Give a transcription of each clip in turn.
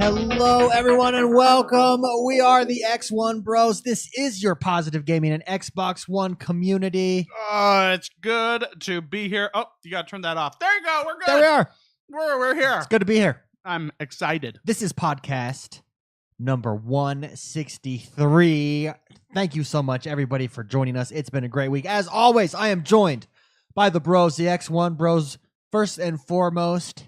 Hello, everyone, and welcome. We are the XoneBros. This is your positive gaming and Xbox One community. Oh, it's good to be here. Oh, you got to turn that off. There you go. We're good. There we are. We're here. It's good to be here. I'm excited. This is podcast number 163. Thank you so much, everybody, for joining us. It's been a great week. As always, I am joined by the bros, the XoneBros. First and foremost,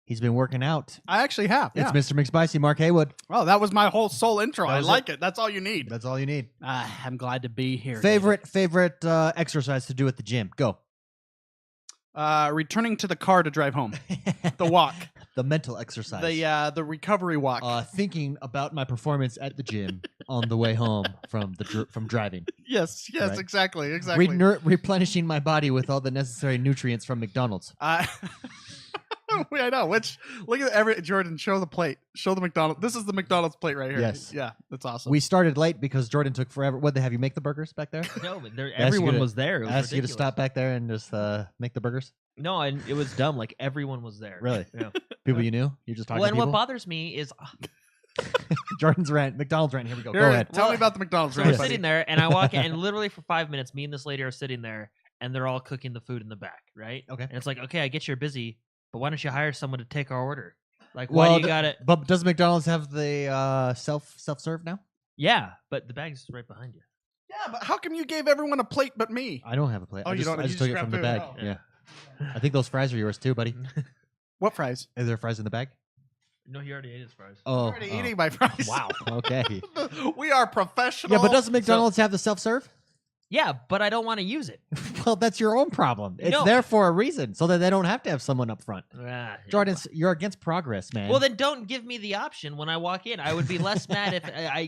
he's been working out. I actually have. It's Mr. McSpicy, Mark Haywood. Oh, that was my whole soul intro. I like it. That's all you need. That's all you need. I'm glad to be here. Favorite exercise to do at the gym? Go. Returning to the car to drive home. The walk. The mental exercise. The recovery walk. Thinking about my performance at the gym on the way home from driving. Yes, Right. exactly. Replenishing my body with all the necessary nutrients from McDonald's. I know. Look at Jordan. Show the plate. Show the McDonald's. This is the McDonald's plate right here. Yes. Yeah, that's awesome. We started late because Jordan took forever. What, they have you make the burgers back there? No, but everyone was there. It was Asked you to ridiculous. stop back there and just make the burgers? No, and it was dumb. Like everyone was there. Really? Yeah. People you knew? You're just talking Well, to and what people? bothers me is Jordan's rant. McDonald's rant. Here we go. Here, Go ahead. Tell me about the McDonald's. so right, we're buddy. sitting there, and I walk in, and literally for 5 minutes, me and this lady are sitting there, and they're all cooking the food in the back, right? Okay. And it's like, okay, I get you're busy, but why don't you hire someone to take our order? Like, why do you got it? But does McDonald's have the self-serve now? Yeah, but the bag's right behind you. Yeah, but how come you gave everyone a plate but me? I don't have a plate. Oh, I you just, don't- I you just just took it from the grabbed bag. food. Yeah. I think those fries are yours too, buddy. What fries? Is there fries in the bag? No, he already ate his fries. Oh, I'm already eating my fries. Wow. Okay. We are professional. Yeah, but doesn't McDonald's have the self-serve? Yeah, but I don't want to use it. Well, that's your own problem. It's No. there for a reason, so that they don't have to have someone up front. Jordan, you're against progress, man. Well, then don't give me the option when I walk in. I would be less mad if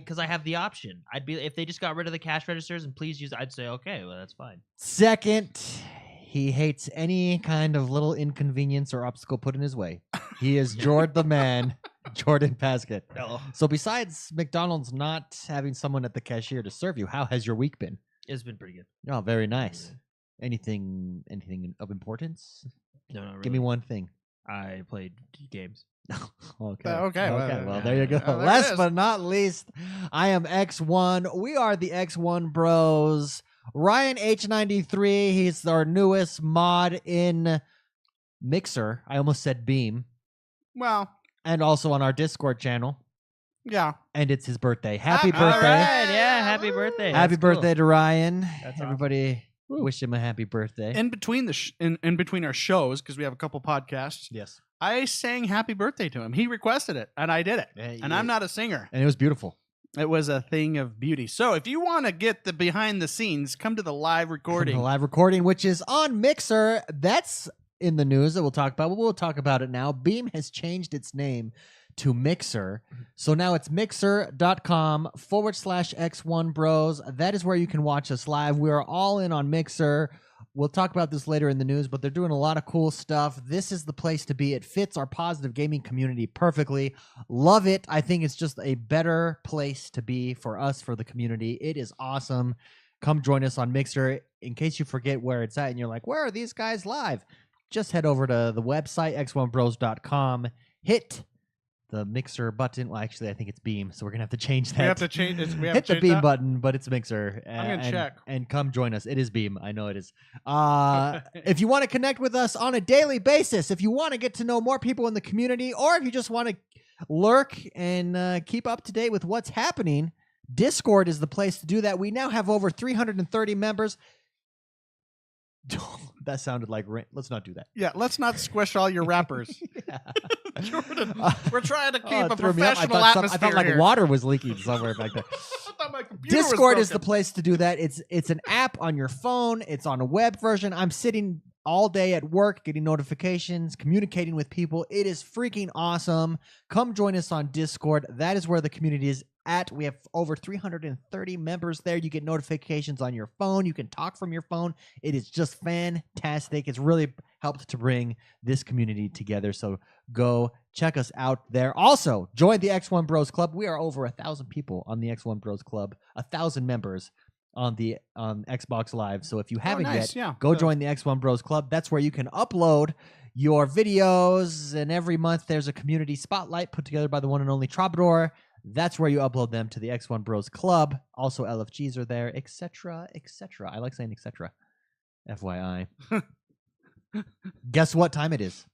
because I have the option. I'd be if they just got rid of the cash registers and please use. I'd say okay, well that's fine. Second, he hates any kind of little inconvenience or obstacle put in his way. He is Jordan the man, Jordan Paskett. No, So besides McDonald's not having someone at the cashier to serve you, how has your week been? it's been pretty good. Oh, very nice. Anything of importance? No, not really. Give me one thing. I played games. Okay. Okay, Well, there you go. there it Last is. but not least, I am X1. We are the X1 Bros. Ryan H93. He's our newest mod in Mixer. I almost said Beam. Well, And also on our Discord channel. yeah. And it's his birthday. Happy All birthday. right. Yeah, happy birthday. Happy That's cool. birthday to Ryan. That's awesome. Everybody Woo. wish him a happy birthday. In between in between our shows, because we have a couple podcasts, yes. I sang "Happy Birthday" to him. He requested it, and I did it. And I'm not a singer. And it was beautiful. It was a thing of beauty. So if you want to get the behind the scenes, come to the live recording. The live recording, which is on Mixer. That's in the news that we'll talk about. But we'll talk about it now. Beam has changed its name to Mixer. So now it's mixer.com/X1Bros. That is where you can watch us live. We are all in on Mixer. We'll talk about this later in the news, but they're doing a lot of cool stuff. This is the place to be. It fits our positive gaming community perfectly. Love it. I think it's just a better place to be for us, for the community. It is awesome. Come join us on Mixer. In case you forget where it's at and you're like, where are these guys live? Just head over to the website, x1bros.com. Hit the Mixer button. Well, actually, I think it's Beam, so we're going to have to change that. We have to change it. We have Hit to the change Beam that? button, but it's Mixer. I'm gonna and, check. And come join us. It is Beam. I know it is. If you want to connect with us on a daily basis, if you want to get to know more people in the community, or if you just want to lurk and keep up to date with what's happening, Discord is the place to do that. We now have over 330 members. That sounded like let's not do that. Yeah, let's not squish all your rappers. Yeah. Jordan, we're trying to keep Oh, it a threw me up. professional I atmosphere thought like here. water was leaking somewhere back there. I thought my computer was Discord is the broken. place to do that. It's an app on your phone. It's on a web version. I'm sitting all day at work getting notifications, communicating with people. It is freaking awesome. Come join us on Discord. That is where the community is at. We have over 330 members there. You get notifications on your phone. You can talk from your phone. It is just fantastic. It's really helped to bring this community together. So go check us out there. Also, join the X1 Bros Club. We are over 1,000 people on the X1 Bros Club, 1,000 members on Xbox Live. So if you haven't nice, yet, yeah. go join the X1 Bros Club. That's where you can upload your videos, and every month there's a community spotlight put together by the one and only Troubadour. That's where you upload them to the X1Bros Club. Also, LFGs are there, etc., etc. I like saying etc. FYI. Guess what time it is?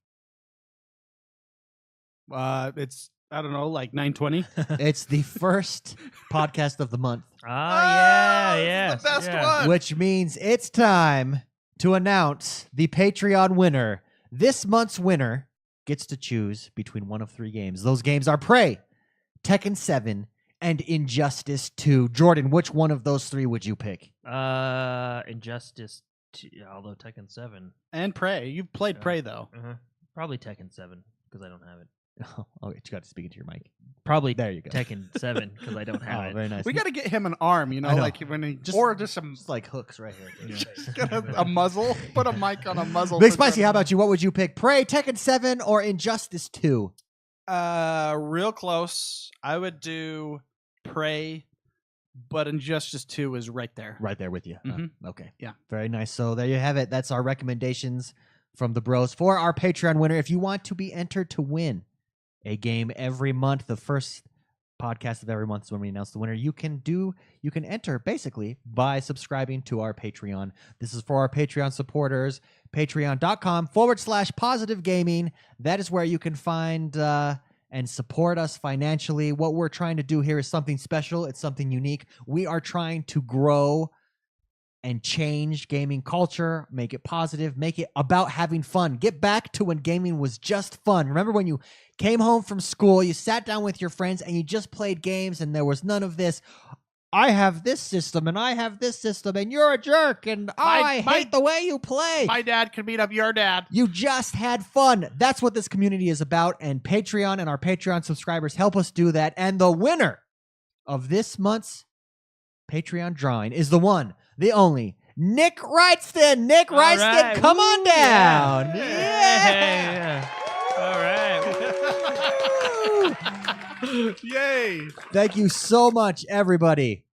It's, I don't know, like 9:20. It's the first podcast of the month, Yeah. This is the best one. which means it's time to announce the Patreon winner. This month's winner gets to choose between one of 3 games. Those games are Prey, Tekken 7, and Injustice 2. Jordan, which one of those 3 would you pick? Injustice, although Tekken 7. And Prey. You've played Yeah. Prey, though. Probably Tekken 7 because I don't have it. Oh, you got to speak into your mic. Probably There you go. Tekken 7 because I don't have Oh, it. very nice. We got to get him an arm, I know. like when he, Just- or just some Just like hooks right here. get a muzzle. Put a mic on a muzzle. Big for Spicy, how Trevor. about you? What would you pick? Prey, Tekken 7, or Injustice 2? Real close. I would do Prey, but Injustice 2 is right there. Right there with you. Mhm. Okay. Yeah. Very nice. So there you have it. That's our recommendations from the bros for our Patreon winner. If you want to be entered to win a game every month, the first podcast of every month is when we announce the winner. You can enter basically by subscribing to our Patreon. This is for our Patreon supporters. Patreon.com/positive gaming. That is where you can find and support us financially. What we're trying to do here is something special. It's something unique. We are trying to grow and change gaming culture, make it positive, make it about having fun. Get back to when gaming was just fun. Remember when you came home from school, you sat down with your friends and you just played games and there was none of this, I have this system and I have this system and you're a jerk and I hate the way you play. My dad can beat up your dad. You just had fun. That's what this community is about, and Patreon and our Patreon subscribers help us do that. And the winner of this month's Patreon drawing is the one, the only, Nick Wrightston. Nick All Wrightston, right. come Woo, on down. Yeah. All right. Yay. Thank you so much, everybody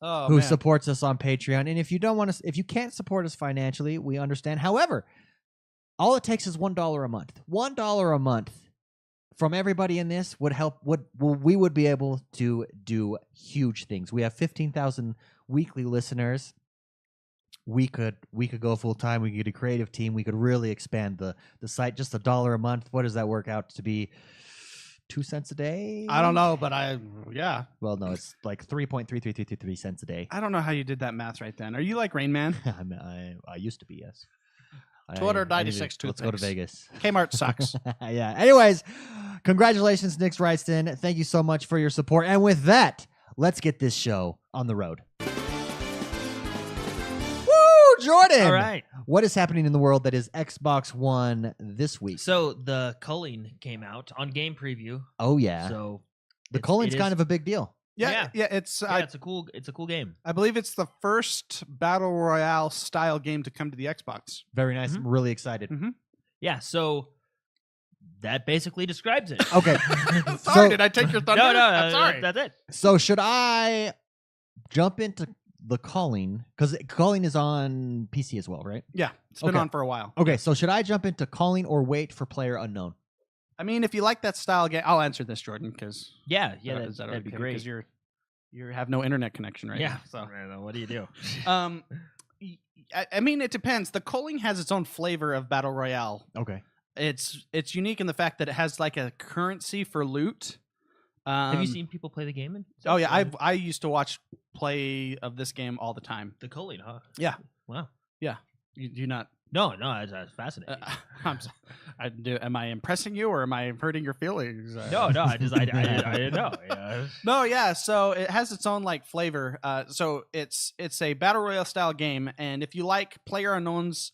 Oh, who man. supports us on Patreon. And if you don't want to, if you can't support us financially, we understand. However, all it takes is $1 a month. $1 a month from everybody in this would help. We would be able to do huge things. We have 15,000 weekly listeners. We could go full time. We could get a creative team. We could really expand the site. Just $1 a month. What does that work out to be? 2 cents a day? I don't know, but yeah. Well, no, it's like 3.33333 cents a day. I don't know how you did that math right then. Are you like Rain Man? I used to be, yes. 296 Let's go to toothpicks. Vegas. Kmart sucks. Yeah. Anyways, congratulations, Nick Wrightston. Thank you so much for your support. And with that, let's get this show on the road. Woo, Jordan! All right. What is happening in the world that is Xbox One this week? So the culling came out on Game Preview. Oh, yeah. So The culling's kind of a big deal. Yeah. It's it's a cool game. I believe it's the first battle royale style game to come to the Xbox. Very nice. I'm really excited. Yeah. So that basically describes it. Okay. Sorry, did I take your thunder? No, I'm sorry. That's it. So should I jump into the calling? Because calling is on PC as well, right? Yeah, it's been Okay. on for a while. Okay, so should I jump into calling or wait for Player Unknown? I mean, if you like that style game, I'll answer this, Jordan, because Yeah. is that That'd be okay? great. Because you have no internet connection right yeah. now. So, I don't know, what do you do? I mean, it depends. The culling has its own flavor of battle royale. Okay. It's unique in the fact that it has like a currency for loot. Have you seen people play the game? And Oh yeah, stuff? I used to watch play of this game all the time. The culling, huh? Yeah. Wow. You do not. No, it's fascinating. Am I impressing you or am I hurting your feelings? No, I didn't know. Yeah. No, yeah. So it has its own like flavor. So it's a battle royale style game, and if you like PlayerUnknown's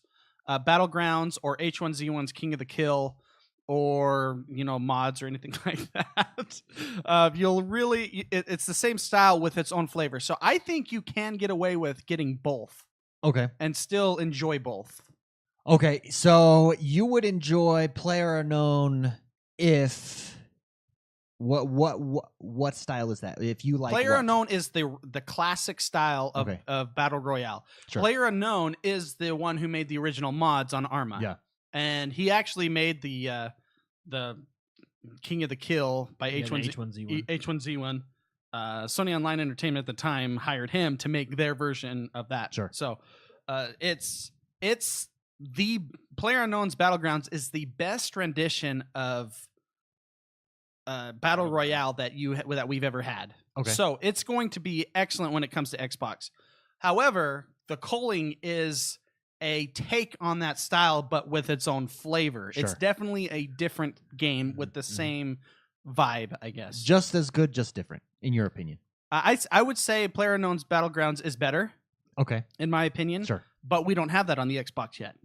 Battlegrounds or H1Z1's King of the Kill, or mods or anything like that, you'll really. It's the same style with its own flavor. So I think you can get away with getting both Okay. and still enjoy both. Okay, so you would enjoy Player Unknown if what style is that? If you like PlayerUnknown is the classic style of, Okay. of battle royale. Sure. PlayerUnknown is the one who made the original mods on Arma. Yeah. and he actually made the King of the Kill by H1Z1. Sony Online Entertainment at the time hired him to make their version of that. Sure. So it's the PlayerUnknown's Battlegrounds is the best rendition of Battle Royale that we've ever had. Okay. So it's going to be excellent when it comes to Xbox. However, the culling is a take on that style, but with its own flavor. Sure. It's definitely a different game with the same vibe, I guess. Just as good, just different, in your opinion. I would say PlayerUnknown's Battlegrounds is better, Okay. in my opinion. Sure. But we don't have that on the Xbox yet.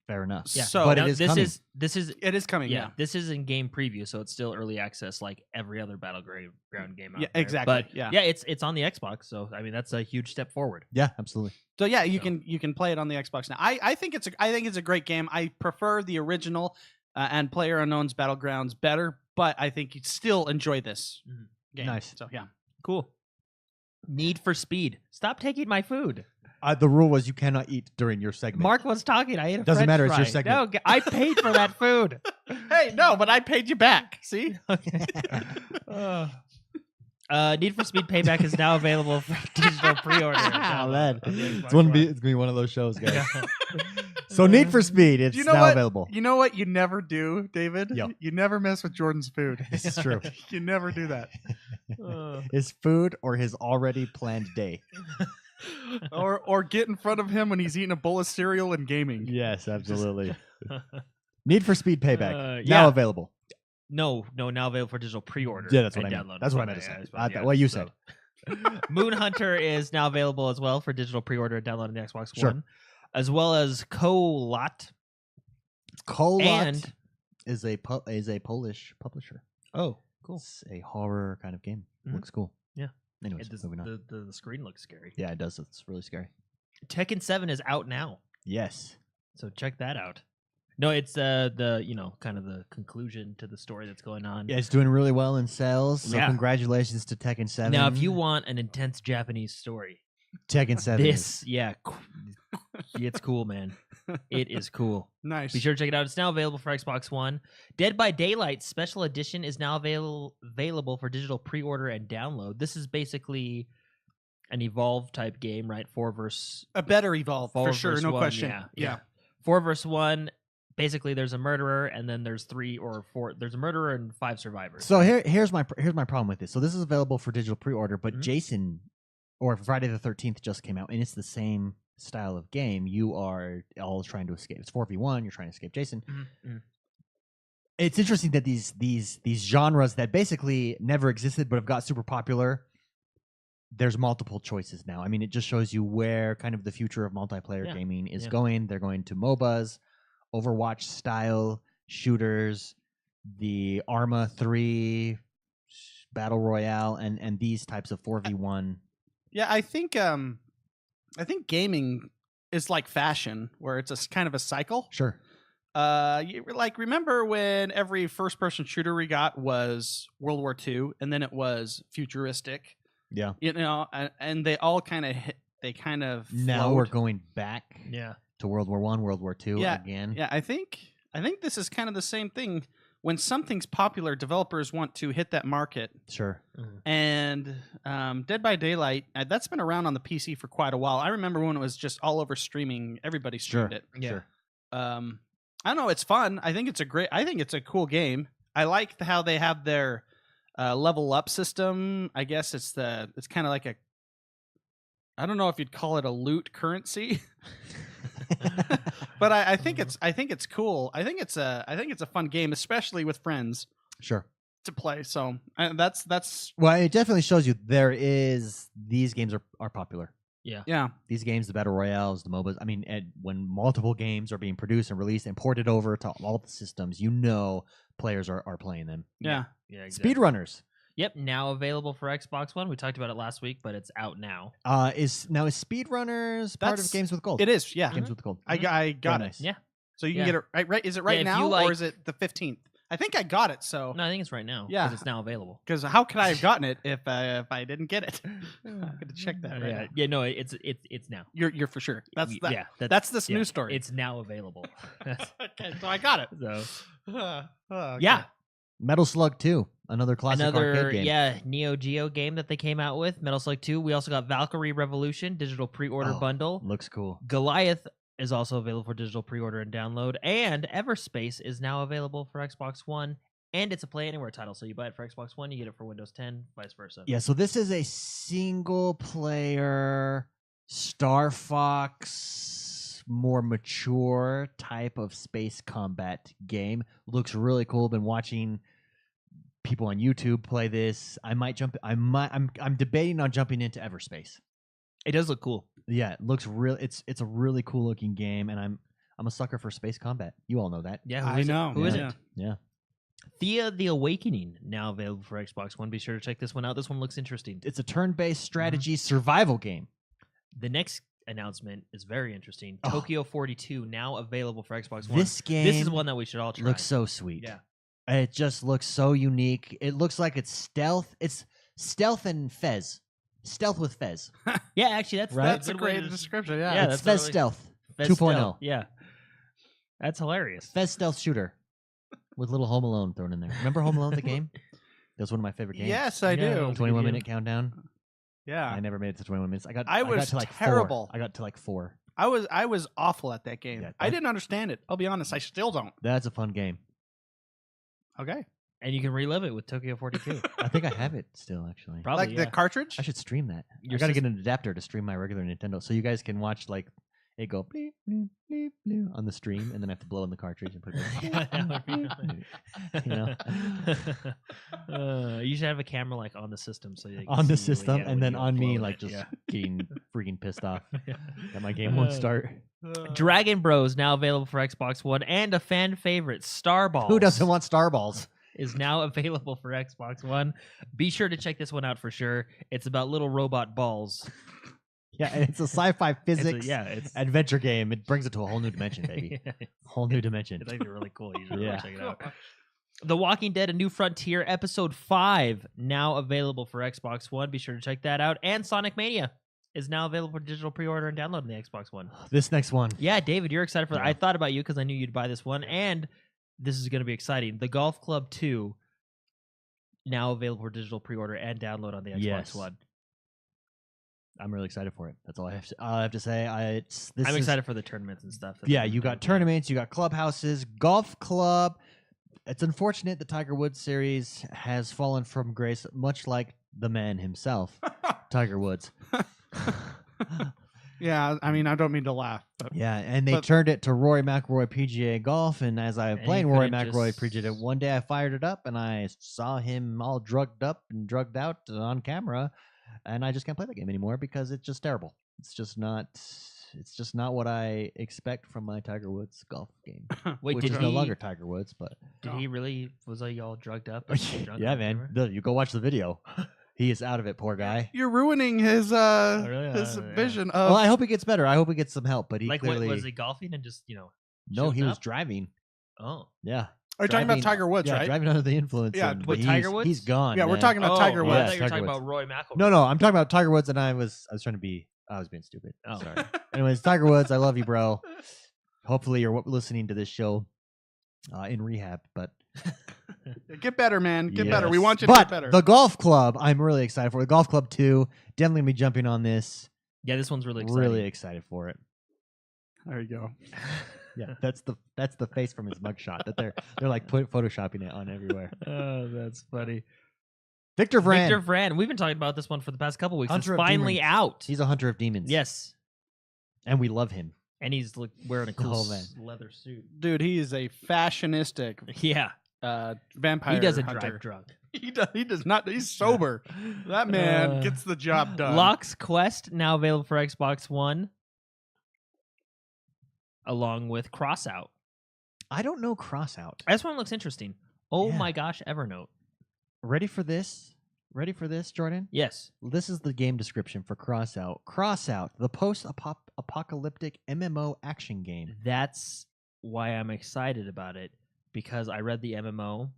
Fair enough. Yeah. So But Now, it is this coming. is it is coming. Yeah. This is in game preview, so it's still early access, like every other battleground game out Yeah, there. exactly. But Yeah. it's on the Xbox, so I mean that's a huge step forward. Yeah, absolutely. So yeah, you can play it on the Xbox now. I think it's a great game. I prefer the original and PlayerUnknown's Battlegrounds better, but I think you'd still enjoy this game. Nice. So yeah. Cool. Need for Speed. Stop taking my food. The rule was you cannot eat during your segment. Mark was talking. I ate a Doesn't French matter, it's your fry. segment. No, I paid for that food. Hey, no, but I paid you back. See? Okay. Need for Speed Payback is now available for digital pre-order. Oh, man. on the Xbox It's gonna One. be one of those shows, guys. Yeah. So Need for Speed, it's You know now what? available. You know what you never do, David? Yep. You never mess with Jordan's food. This is true. You never do that. His food or his already planned day. or get in front of him when he's eating a bowl of cereal and gaming. Yes, absolutely. Need for Speed Payback yeah. now available. No, now available for digital pre-order. Yeah, that's what and I meant. download. That's what I meant to say. What you said. Moon Hunter is now available as well for digital pre-order and download on the Xbox Sure. One, as well as Kolot. Kolot And- is a Polish publisher. Oh, cool. It's a horror kind of game. Mhm. Looks cool. Yeah. Anyways, moving on. The screen looks scary. Yeah, it does. It's really scary. Tekken 7 is out now, Yes. so check that out. No, it's the kind of the conclusion to the story that's going on. Yeah, it's doing really well in sales. So Yeah. congratulations to Tekken 7. Now, if you want an intense Japanese story, Tekken 7. it's cool, man. It is cool. Nice. Be sure to check it out. It's now available for Xbox One. Dead by Daylight Special Edition is now available for digital pre-order and download. This is basically an Evolve type game, right? 4 versus A better Evolve, for sure, versus no 1, question. Yeah. 4 versus 1. Basically, there's a murderer, and then there's 3 or 4. There's a murderer and 5 survivors. So here's my problem with this. So this is available for digital pre-order, but Mhm. Jason or Friday the 13th just came out, and it's the same style of game. You are all trying to escape. It's 4v1. You're trying to escape Jason. Mhm. It's interesting that these genres that basically never existed but have got super popular. There's multiple choices now. I mean, it just shows you where kind of the future of multiplayer Yeah. gaming is Yeah. going. They're going to MOBAs, Overwatch style shooters, the Arma 3 Battle Royale, and these types of 4v1. Yeah, I think gaming is like fashion, where it's kind of a cycle. Sure. Remember when every first-person shooter we got was World War II, and then it was futuristic. Yeah. And they all kind of Now flowed. we're going back Yeah. to World War I, World War II Yeah, again. Yeah, I think this is kind of the same thing. When something's popular, developers want to hit that market. Sure. And Dead by Daylight, that's been around on the PC for quite a while. I remember when it was just all over streaming. Everybody streamed it. Yeah. Sure. I don't know. It's fun. I think it's a cool game. I like how they have their level up system. I guess it's kind of like I don't know if you'd call it a loot currency. But I think it's cool. I think it's a fun game, especially with friends Sure. to play. So that's Well, it definitely shows you these games are popular. yeah. These games, the Battle Royales, the MOBAs, I mean, when multiple games are being produced and released and ported over to all the systems, players are playing them. Yeah. Yeah. Exactly. Speedrunners Yep. Now available for Xbox One. We talked about it last week, but it's out now. is Speedrunners part of That's- Games with Gold? It is. Yeah. Games with Gold. I got Very it. nice. Yeah. So you can Yeah. get it right. Is it right if now you like- or is it the 15th? I think I got it. So No, I think it's right now. Yeah. Because it's now available. because how could I have gotten it if I didn't get it? I'm gonna check that right yeah. now. Yeah, no, it's now. You're for sure. That's that. Yeah, That's this yeah, news story. It's now available. Okay, so I got it. So Okay. yeah, Metal Slug 2, another classic arcade game. Neo Geo game that they came out with. Metal Slug 2. We also got Valkyrie Revolution digital pre-order Oh, bundle. Looks cool. Goliath is also available for digital pre-order and download, and Everspace is now available for Xbox One, and it's a Play Anywhere title. So you buy it for Xbox One, you get it for Windows 10, vice versa. Yeah, so this is a single-player Star Fox, more mature type of space combat game. Looks really cool. Been watching people on YouTube play this. I'm debating on jumping into Everspace. It does look cool. Yeah, it looks real. It's a really cool looking game, and I'm a sucker for space combat. You all know that. Yeah, I know. Who yeah. isn't? Yeah. Thea the Awakening now available for Xbox One. Be sure to check this one out. This one looks interesting. It's a turn-based strategy survival game. The next announcement is very interesting. Oh. Tokyo 42 now available for Xbox One. This game This is one that we should all try. looks so sweet. Yeah. It just looks so unique. It looks like it's stealth. It's stealth and Fez. Stealth with Fez. Yeah, actually, that's Right? That's a good way great to- description. Yeah. Yeah, It's that's Fez really- Stealth. Fez 2.0. Stealth, Yeah. That's hilarious. Fez Stealth Shooter with little Home Alone thrown in there. Remember Home Alone, the game? That was one of my favorite games. Yes, I Yeah, do. those- 21-minute countdown. Yeah. I never made it to 21 minutes. I got was to like terrible. 4. I got to like 4. I was awful at that game. Yeah, I that- didn't understand it. I'll be honest. I still don't. That's a fun game. Okay. And you can relive it with Tokyo 42. I think I have it still, actually. Probably, Like yeah. the cartridge? I should stream that. Your I got to sys- get an adapter to stream my regular Nintendo, so you guys can watch like it go bleep, bleep, bleep, bleep on the stream, and then I have to blow in the cartridge and put it. You know? You should have a camera like on the system so you can On the see when- system, yeah, and when then you on me, upload like it, just yeah. getting freaking pissed off that my game won't start. Dragon Bros now available for Xbox One, and a fan favorite, Starballs. Who doesn't want Starballs? is now available for Xbox One. Be sure to check this one out for sure. It's about little robot balls. Yeah, and it's a sci-fi physics It's adventure game. It brings it to a whole new dimension, baby. Whole new dimension. It's actually really cool. You should really Yeah. check it out. The Walking Dead: A New Frontier Episode 5 now available for Xbox One. Be sure to check that out. And Sonic Mania is now available for digital pre-order and download on the Xbox One. This next one. Yeah, David, you're excited for that. Yeah. I thought about you because I knew you'd buy this one, and this is going to be exciting. The Golf Club 2 now available for digital pre-order and download on the Xbox Yes. One. I'm really excited for it. That's all I have to say. I'm excited for the tournaments and stuff. Yeah, you got tournaments, you got clubhouses, golf club. It's unfortunate the Tiger Woods series has fallen from grace, much like the man himself, Tiger Woods. Yeah, I mean, I don't mean to laugh. But Yeah, and they But- turned it to Rory McIlroy PGA Golf, and as I And he played Rory couldn't McIlroy just- PGA, one day I fired it up and I saw him all drugged up and drugged out on camera, and I just can't play that game anymore because it's just terrible. It's just not what I expect from my Tiger Woods golf game, Wait, which did is he, no longer Tiger Woods, but Did he really? Was he all drugged up? and drunk yeah, on man, camera? you go watch the video. He is out of it, poor guy. you're ruining his really? his Yeah. vision of. Well, I hope he gets better. I hope he gets some help, but he Like, clearly was he golfing and just no, shooting he was up? driving. Oh, Yeah. Are you talking about driving- Tiger Woods, yeah, right? driving under the influence. Yeah, and with he's- Tiger Woods? He's gone. Yeah, we're man. talking about Tiger I Woods. thought you were Tiger talking Woods. about Roy McIlroy. No, I'm talking about Tiger Woods, and I was trying to be. I was being stupid. Oh. Sorry. Anyways, Tiger Woods, I love you, bro. Hopefully, you're listening to this show in rehab, but Get better, man. Get better. We Yes. want you to But get better. the golf club, I'm really excited for. The golf club 2, definitely gonna be jumping on this. Yeah, this one's really exciting. Really excited for it. There you go. Yeah, that's the face from his mugshot that they're like photoshopping it on everywhere. Oh, that's funny. Victor Vran, Victor Vran. We've been talking about this one for the past couple weeks. Hunter It's of finally Demons. out. he's a hunter of demons. Yes, and we love him. and he's wearing a cool Oh, man. leather suit. Dude, he is a fashionistic Yeah, vampire. he doesn't hunter. drive drunk. He does not. He's sober. That man gets the job done. Lock's Quest now available for Xbox One, along with Crossout. I don't know Crossout. This one looks interesting. Oh Yeah. my gosh, Evernote. Ready for this? Ready for this, Jordan? Yes. This is the game description for Crossout. Crossout, the post-apocalyptic MMO action game. That's why I'm excited about it, because I read the MMO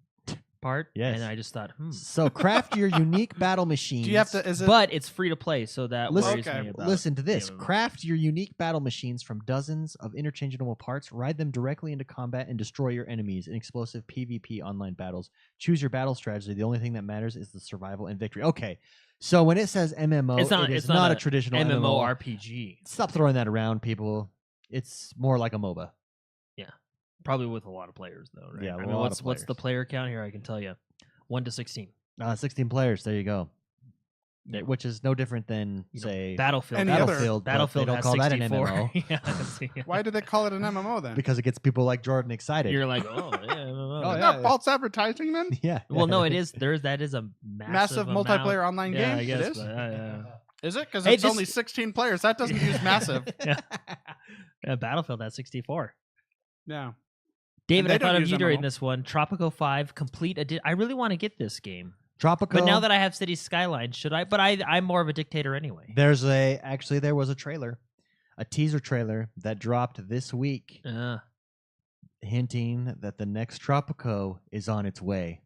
part, Yes. and I just thought, So craft your unique battle machines. Do you have to? Is it? But it's free to play, so that Listen- worries Okay. me about. Listen to this. the MMO. Craft your unique battle machines from dozens of interchangeable parts. Ride them directly into combat and destroy your enemies in explosive PvP online battles. Choose your battle strategy. The only thing that matters is the survival and victory. Okay. So when it says MMO, it is not a traditional MMO. MMORPG. Stop throwing that around, people. It's more like a MOBA. Probably with a lot of players, though, right? Yeah, I a mean, lot what's of the players. player count here? I can tell you, 1 to 16. 16 players. There you go. Which is no different than, You know, say, Battlefield. Any other- Battlefield. but Battlefield they don't has call that 64. an MMO Yeah, I can see it. Why do they call it an MMO then? because it gets people like Jordan excited. You're like, oh, yeah, MMO. Oh, Isn't yeah. that false advertising then? yeah. Well, no, it is. That is a Massive amount. multiplayer online Yeah, game. I guess. It is. But, yeah. Is it? Because Hey, it's this- only 16 players. That doesn't use massive. Yeah, Battlefield has 64. Yeah. David, they I don't thought of use you during MMO. this one. Tropico 5 complete. I really want to get this game, Tropico. but now that I have Cities Skyline, should I? But I'm more of a dictator anyway. there was a trailer, a teaser trailer that dropped this week, hinting that the next Tropico is on its way.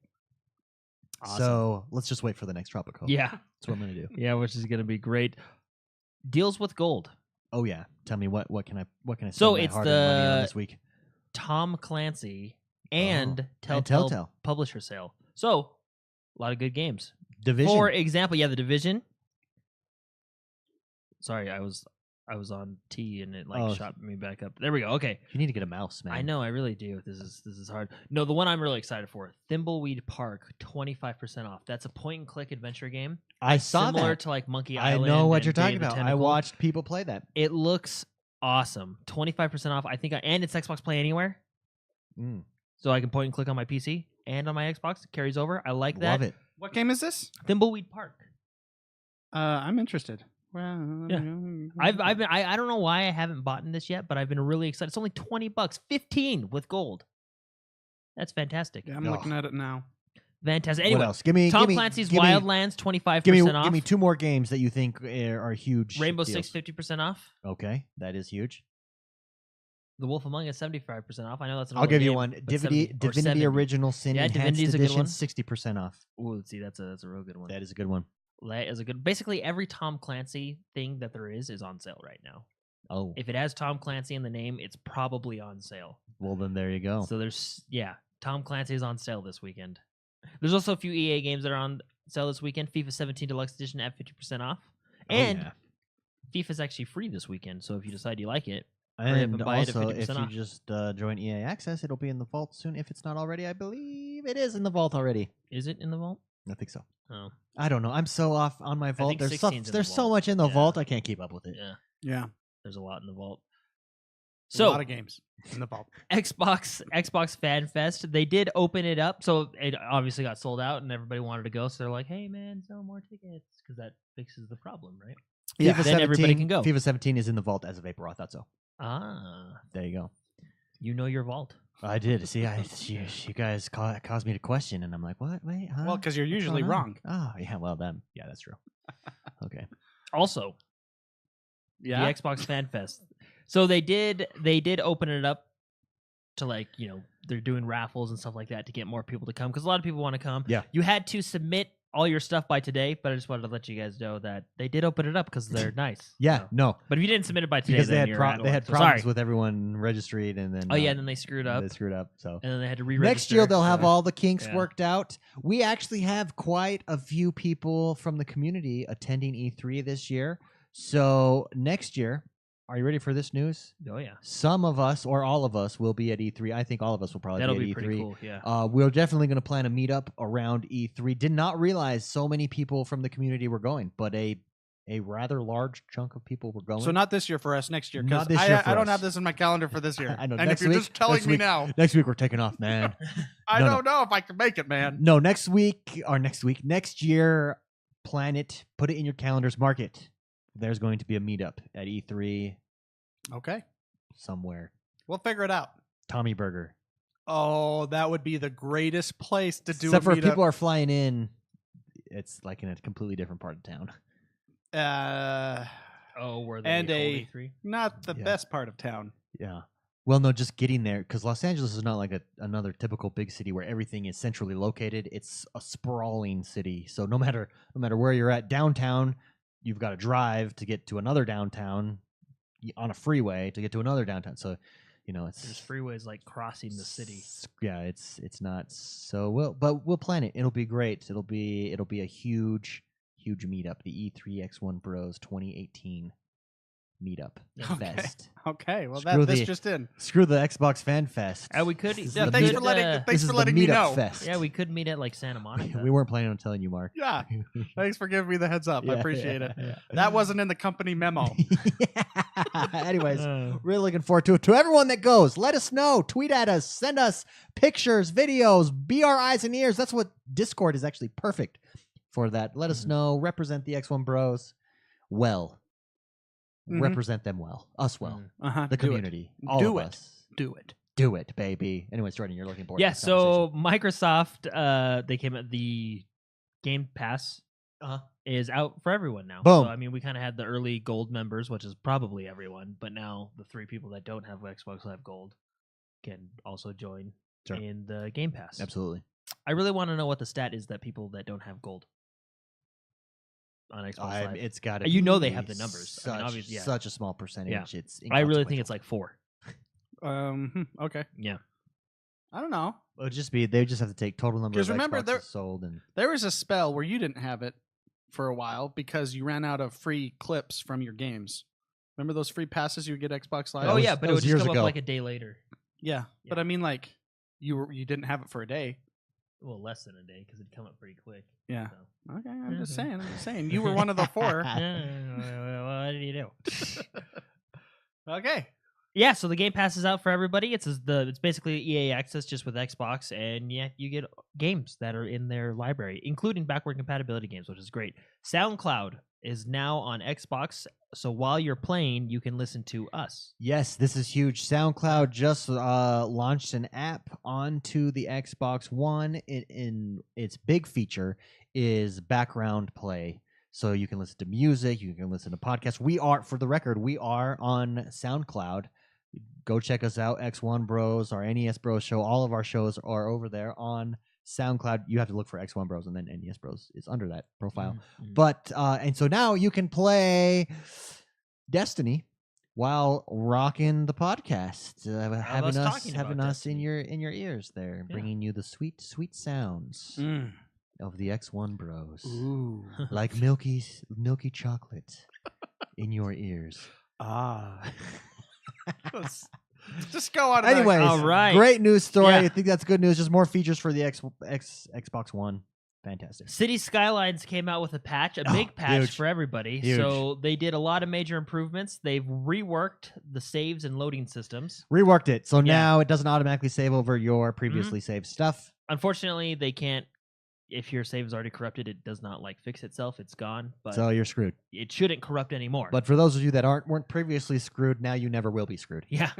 Awesome. So let's just wait for the next Tropico. Yeah, That's what I'm gonna do. yeah, which is gonna be great. Deals with gold. Oh yeah. Tell me what can I spend So my it's hard-earned money on the- this week? Tom Clancy and and Telltale, Telltale. publisher sale. So a lot of good games. Division. For example, The Division. Sorry, I was on T and it Oh. shot me back up. There we go. Okay. You need to get a mouse, man. I know, I really do. This is hard. No, the one I'm really excited for, Thimbleweed Park, 25% off. That's a point and click adventure game. I saw similar that. to like Monkey I Island. know what and you're Day talking of the about. I Tentacle. watched people play that. It looks awesome. 25% off. And it's Xbox Play Anywhere. Mm, So I can point and click on my PC and on my Xbox. It carries over. I like that. love it. What game is this? Thimbleweed Park. I'm interested. Well, Yeah. I don't know why I haven't bought this yet, but I've been really excited. It's only $20, 15 with gold. That's fantastic. Yeah, I'm Oh. looking at it now. Fantastic. What Anyway, else? Give me Tom give me, Clancy's give me- Wildlands, 25% Give me off. give me 2 more games that you think are huge. Rainbow deals. Six, 50% off. Okay, that is huge. The Wolf Among Us, 75% off. I know that's an I'll older give you game, one. but Divinity 70 or 70. Original Sin Yeah, Enhanced Divinity's a good Edition, one. 60% off. Ooh, let's see, that's a real good one. That is a good one. That is a good. Basically, every Tom Clancy thing that there is on sale right now. Oh, If it has Tom Clancy in the name, it's probably on sale. well then there you go. So Tom Clancy is on sale this weekend. There's also a few EA games that are on sale this weekend. FIFA 17 Deluxe Edition at 50% off, Oh, and yeah. FIFA's actually free this weekend. So if you decide you like it, hurry up And and buy it at also, if 50% you off. just join EA Access, it'll be in the vault soon. If it's not already, I believe it is in the vault already. is it in the vault? I think so. Oh, I don't know. I'm so off on my vault. think There's 16's in the there's so vault. much in the Yeah. vault. I can't keep up with it. yeah. Yeah. There's a lot in the vault. A So lot of games in the vault. Xbox Fan Fest, they did open it up, so it obviously got sold out, and everybody wanted to go. So they're like, "Hey, man, sell more tickets," because that fixes the problem, right? Yeah, then everybody can go. FIFA 17 is in the vault as of April. I thought so. Ah, There you go. you know your vault. I did. See, you guys caused me to question, and I'm like, what? Wait, huh? Well, because you're What's usually going on? wrong. Oh, yeah. Well, then, yeah, that's true. Okay. Also, Yeah. the Xbox Fan Fest. So they did open it up to they're doing raffles and stuff like that to get more people to come because a lot of people want to come. Yeah. You had to submit all your stuff by today, but I just wanted to let you guys know that they did open it up because they're nice. Yeah. So- No. But if you didn't submit it by today, Because they then had you're out of they luck. had So problems sorry. with everyone registering, and then Oh yeah, and then they screwed up, they screwed up. So and then they had to re-register. next year they'll have so- all the kinks yeah. worked out. We actually have quite a few people from the community attending E3 this year. So next year, are you ready for this news? Oh yeah, Some of us or all of us will be at E3. I think all of us will probably that'll be be at E3. pretty cool. Yeah. We're definitely going to plan a meetup around E3. Did not realize so many people from the community were going, but a rather large chunk of people were going. So not this year for us, next year. Not Because this year for I don't us. have this in my calendar for this year. I know. And Next if you're week- just telling next me week- now, Next week we're taking off, man. I No, don't know if I can make it, man. No, next year, plan it, put it in your calendars, mark it. There's going to be a meetup at E3 Okay. somewhere. We'll figure it out. Tommy Burger. Oh, that would be the greatest place to do Except a for if meetup. people are flying in, it's like in a completely different part of town. Uh, Oh, were they and hold a- E3? not the Yeah. best part of town. Yeah. Well, no, just getting there, because Los Angeles is not like another typical big city where everything is centrally located. It's a sprawling city, so no matter where you're at downtown, you've got to drive to get to another downtown on a freeway to get to another downtown. So, it's There's freeways like crossing the city. Yeah, it's not so but we'll plan it. It'll be great. It'll be a huge meetup. The E3 XoneBros 2018 meetup fest. Okay, well Screw this the- just in. Screw the Xbox Fan Fest. We could. This is Yeah, the thanks meet- for letting this thanks is for the letting me meetup know. Fest. Yeah, we could meet at like Santa Monica. We weren't planning on telling you, Mark. Yeah, thanks for giving me the heads up. I Yeah, appreciate it. yeah. That wasn't in the company memo. Anyways, really looking forward to it. To everyone that goes, let us know. Tweet at us. Send us pictures, videos. Be our eyes and ears. That's what Discord is actually perfect for that. Let us know. Represent the X1Bros well. Mhm. Represent them well. Us well. Uh-huh. The do it. community. All Do of it. us. Do it. Do it, baby. Anyways, Jordan, you're looking forward to Yeah, this conversation. so Microsoft, they came at the Game Pass is out for everyone now. Boom. So, I mean, we kind of had the early gold members, which is probably everyone, but now the 3 people that don't have Xbox Live Gold can also join Sure. in the Game Pass. Absolutely. I really want to know what the stat is that people that don't have gold on Xbox Live. It's got to You know they have the numbers. Such, I mean, obviously, yeah. such a small percentage. Yeah. It's I really think it's like 4. Okay. Yeah. I don't know. It'll just be they just have to take total number of 'Cause remember, Xboxes sold and There was a spell where you didn't have it for a while because you ran out of free clips from your games. Remember those free passes you would get Xbox Live? Oh, was- yeah, that but it was would just years come ago. up like a day later. Yeah, Yeah. but I mean, like you didn't have it for a day. Well, less than a day because it'd come up pretty quick. Yeah. So. Okay, I'm just Mhm. saying. You were one of the 4. What did you do? Okay. Yeah, so the Game Pass is out for everybody. It's basically EA access just with Xbox, and yeah, you get games that are in their library, including backward compatibility games, which is great. SoundCloud is now on Xbox, so while you're playing, you can listen to us. yes, this is huge. SoundCloud just launched an app onto the Xbox One. Its big feature is background play. So you can listen to music, you can listen to podcasts. We are, for the record, we are on SoundCloud. Go check us out, X1Bros, our NES Bros show. All of our shows are over there on SoundCloud. You have to look for X1Bros, and then NES Bros is under that profile. Mhm. But and so now you can play Destiny while rocking the podcast, having us talking us about in Destiny. your ears there, Yeah. bringing you the sweet sounds Mm. of the X1Bros, Ooh. like milky chocolate in your ears. Just go on. Anyways, All right. great news story. Yeah. I think that's good news. Just more features for the Xbox One. Fantastic. City Skylines came out with a patch, a Oh, big patch huge. for everybody. Huge. So they did a lot of major improvements. They've reworked the saves and loading systems. Reworked it, so Yeah. now it doesn't automatically save over your previously saved stuff. Unfortunately, they can't. If your save is already corrupted, it does not like fix itself. It's gone, but So you're screwed. it shouldn't corrupt anymore. But for those of you that weren't previously screwed, now you never will be screwed. yeah,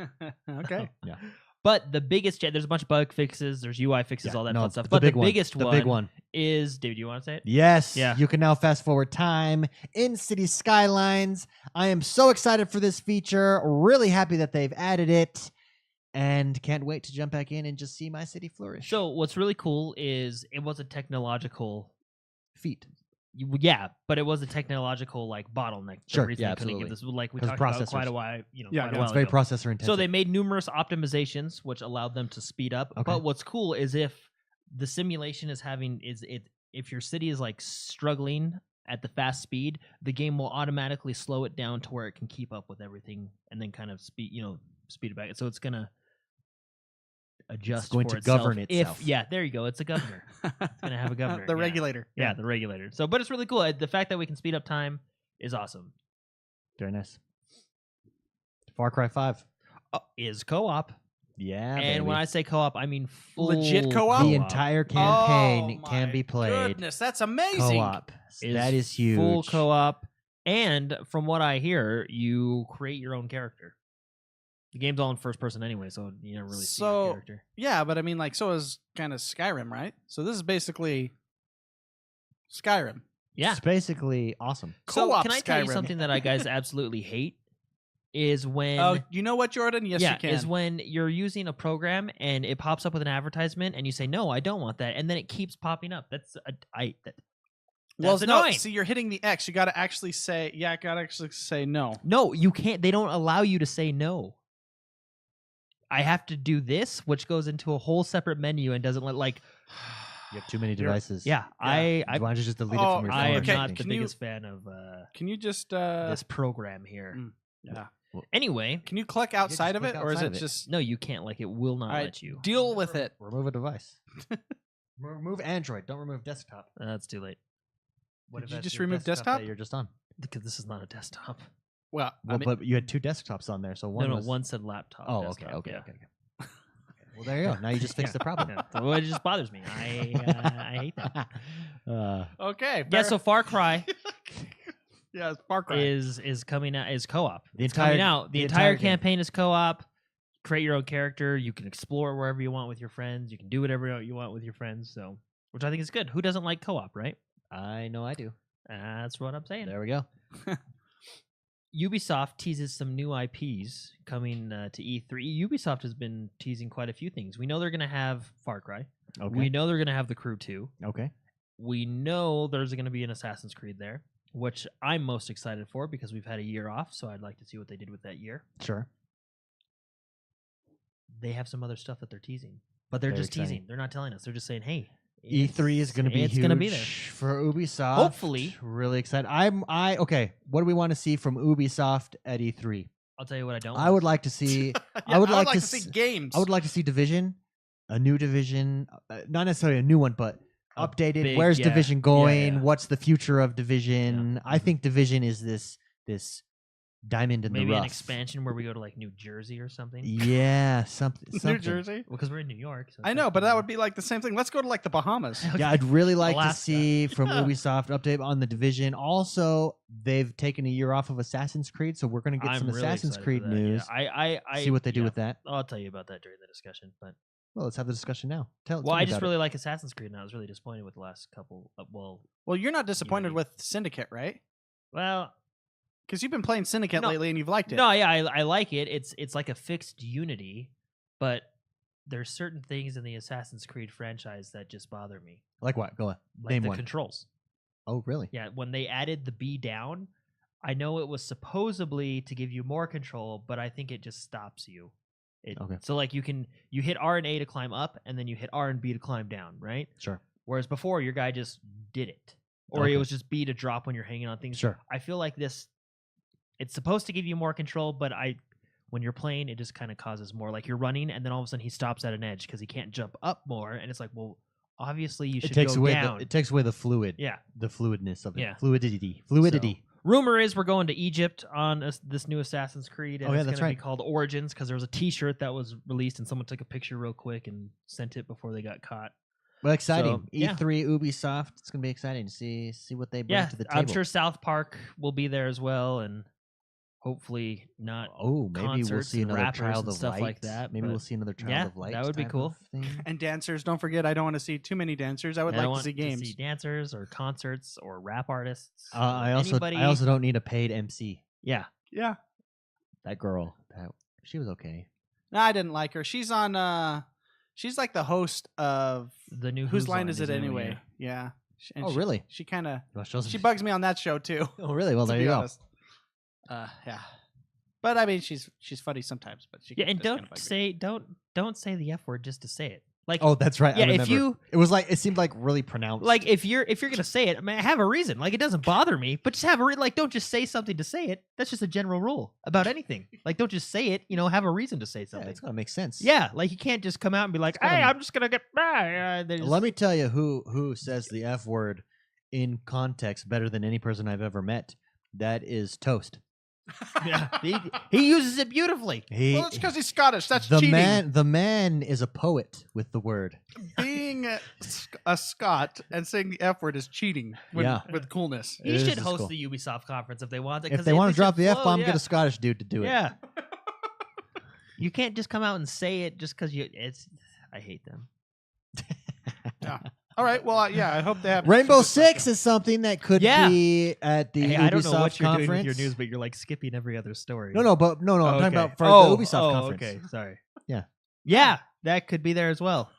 Okay. Yeah. but the biggest there's a bunch of bug fixes, there's UI fixes, Yeah, all that no, fun stuff. the But the big one, biggest the one, big one. is, dude, you want to say it? Yes. Yeah. You can now fast forward time in City Skylines. I am so excited for this feature. Really happy that they've added it. And can't wait to jump back in and just see my city flourish. So what's really cool is it was a technological feet. Yeah, but it was a technological like bottleneck. The Sure, reason yeah, they couldn't give absolutely. this, like we 'Cause talked about processors. quite a while, Yeah, quite a yeah, while It's very ago. processor intensive. So they made numerous optimizations which allowed them to speed up. Okay. But what's cool is if the simulation is if your city is like struggling at the fast speed, the game will automatically slow it down to where it can keep up with everything and then kind of speed it back. So it's gonna adjust. going for to itself govern itself. Yeah, there you go. It's a governor. It's gonna have a governor. The yeah. regulator. Yeah, the regulator. So, but it's really cool. The fact that we can speed up time is awesome. Very nice. Far Cry 5. Is co-op. Yeah, And when I say co-op, I mean full Legit co-op? the entire campaign Oh, can my be played Goodness, that's amazing. co-op. That is huge. Full co-op. And from what I hear, you create your own character. The game's all in first person anyway, so you never really see your character. Yeah, but I mean, like, so is kind of Skyrim, right? So this is basically Skyrim. Yeah. It's basically awesome. So Co-op can I tell you Skyrim. something that I guys absolutely hate? is when Oh, you know what, Jordan? Yes, yeah, you can. is when you're using a program and it pops up with an advertisement and you say no, I don't want that, and then it keeps popping up. That's well, that's no, annoying. see, you're hitting the X. You got to actually say, I got to actually say no. No, you can't. They don't allow you to say no. I have to do this, which goes into a whole separate menu and doesn't let like. You have too many devices. Yeah, Yeah. I Why don't you just delete it from your phone? I or am okay, not something? the can you- biggest fan of Can you just this program here. yeah? Anyway, Can you click outside of click it, or is outside it of it. just no, you can't. Like, it will not All right, let you. deal with it? Remove a device. Remove Android. Don't remove desktop. That's too late What Did if you that's just your remove that desktop? you're just on. because this is not a desktop. Well, Well, but you had two desktops on there, so one No, was. one said laptop. Oh, desktop, okay. yeah. Well, there you go. Now you just fixed the problem. Yeah, so it just bothers me. I hate that. okay. Yeah, so Far Cry yeah, it's Far Cry. is coming out is co-op. The It's entire- coming out. The the entire entire game. campaign is co-op. Create your own character. You can explore wherever you want with your friends. You can do whatever you want with your friends. So, which I think is good. Who doesn't like co-op, right? I know I do. That's what I'm saying. There we go. Ubisoft teases some new IPs coming to E3. Ubisoft has been teasing quite a few things. We know they're going to have Far Cry. Okay. We know they're going to have The Crew 2. Okay. We know there's going to be an Assassin's Creed there, which I'm most excited for because we've had a year off, so I'd like to see what they did with that year. Sure. They have some other stuff that they're teasing, but they're Very just exciting. teasing. They're not telling us. They're just saying, "Hey, E3 is going to be it's huge going to be there." for Ubisoft. Hopefully. Really excited. Okay. What do we want to see from Ubisoft at E3? I'll tell you what I don't. I want. would like to see. Yeah, I would like to see s- games. I would like to see Division, a new Division, not necessarily a new one, but A updated. big- Where's yeah, Division yeah, going? yeah. What's the future of Division? I think Division is this diamond in maybe the rough. an expansion where we go to like New Jersey or something. Yeah, something. New Jersey. Well, because we're in New York. So I know, but that would be like the same thing. Let's go to like the Bahamas. Yeah, I'd really like to Alaska. see from Ubisoft update on the Division. Also, they've taken a year off of Assassin's Creed, so we're going to get I'm some really Assassin's excited Creed for that, news. Yeah. I See what they do yeah. with that. I'll tell you about that during the discussion. But Well, let's have the discussion now. Tell well, me I just about it. really like Assassin's Creed, and I was really disappointed with the last couple. Well, you're not disappointed Unity. with Syndicate, right? Well, Because you've been playing Syndicate No. lately and you've liked it. no, yeah, I like it. It's like a fixed Unity, but there's certain things in the Assassin's Creed franchise that just bother me, Like what? Go on. like Name the one. controls. Oh, really? Yeah, when they added the B down, I know it was supposedly to give you more control, but I think it just stops you. Okay. So like you hit R and A to climb up, and then you hit R and B to climb down, right? Sure. Whereas before, your guy just did it, or Okay. it was just B to drop when you're hanging on things. Sure. I feel like this, it's supposed to give you more control, but when you're playing, it just kind of causes more. Like you're running, and then all of a sudden he stops at an edge because he can't jump up more, and it's like, well, obviously you should It takes go away down. it takes away the fluid. Yeah. The fluidness of it. Yeah. Fluidity. Rumor is we're going to Egypt on this new Assassin's Creed, and Oh, yeah, it's that's going to right. be called Origins because there was a T-shirt that was released, and someone took a picture real quick and sent it before they got caught. Well, exciting. So, yeah. E3 Ubisoft. It's gonna be exciting to see what they bring Yeah, to the table. I'm sure South Park will be there as well, and hopefully not. Oh, maybe we'll concerts see and another rappers Child and of stuff Light. like that, Maybe but we'll see another Child yeah, of Light. that would be type cool. of thing. And dancers. Don't forget, I don't want to see too many dancers. I would And I like to want see games. see dancers or concerts or rap artists. or I anybody. also don't need a paid MC. Yeah, Yeah. That girl, she was okay. No, I didn't like her. She's on. She's like the host of the new Whose Line Is It Anyway? Anyway? Yeah. Oh, really? She kind of. You wanna show some- She bugs me on that show too. Oh, really? Well, to there be you go. honest. Yeah. But I mean, she's funny sometimes. But she Yeah, and does kinda don't bug me. say don't say the F word just to say it. Like Oh, that's right. I yeah, if remember. you it was like it seemed like really pronounced. like if you're gonna say it, I mean, have a reason. Like it doesn't bother me, but just have a like. Don't just say something to say it. That's just a general rule about anything. Like don't just say it. Have a reason to say yeah, something. it's gonna make sense. Yeah, like you can't just come out and be like, gotta- "Hey, I'm just gonna get." Let me tell you who says the F word in context better than any person I've ever met. That is Toast. Yeah, he uses it beautifully. He, Well, it's because he's Scottish. That's the cheating. man is a poet with the word. Being a Scot and saying the F word is cheating. With, Yeah. with coolness. He It should is host cool. the Ubisoft conference if they want it. If they want to drop the F bomb, get a Scottish dude to do it. Yeah. You can't just come out and say it just because you. I hate them. Yeah. All right. Well, yeah. I hope they have Rainbow some good Six stuff. is something that could Yeah. be at the Hey, Ubisoft I don't know what you're conference. doing with your news, but you're like skipping every other story. No, but I'm talking okay. about for the Ubisoft conference. Okay, sorry. Yeah. Yeah, that could be there as well.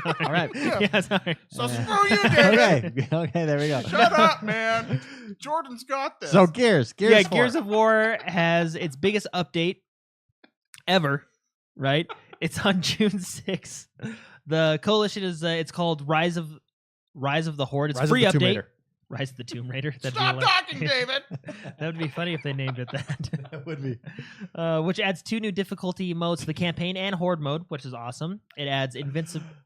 All right. Yeah, sorry. So screw you, David. Okay, there we go. Shut up, man. Jordan's got this. So Gears Yeah, 4. Gears of War has its biggest update ever, right? It's on June 6th. The coalition is it's called Rise of the Horde. It's a Rise of free the Tomb update. Raider. Rise of the Tomb Raider. That'd be Stop hilarious. talking, David. That would be funny if they named it that. That would be. Which adds 2 new difficulty modes to the campaign and Horde mode, which is awesome. It adds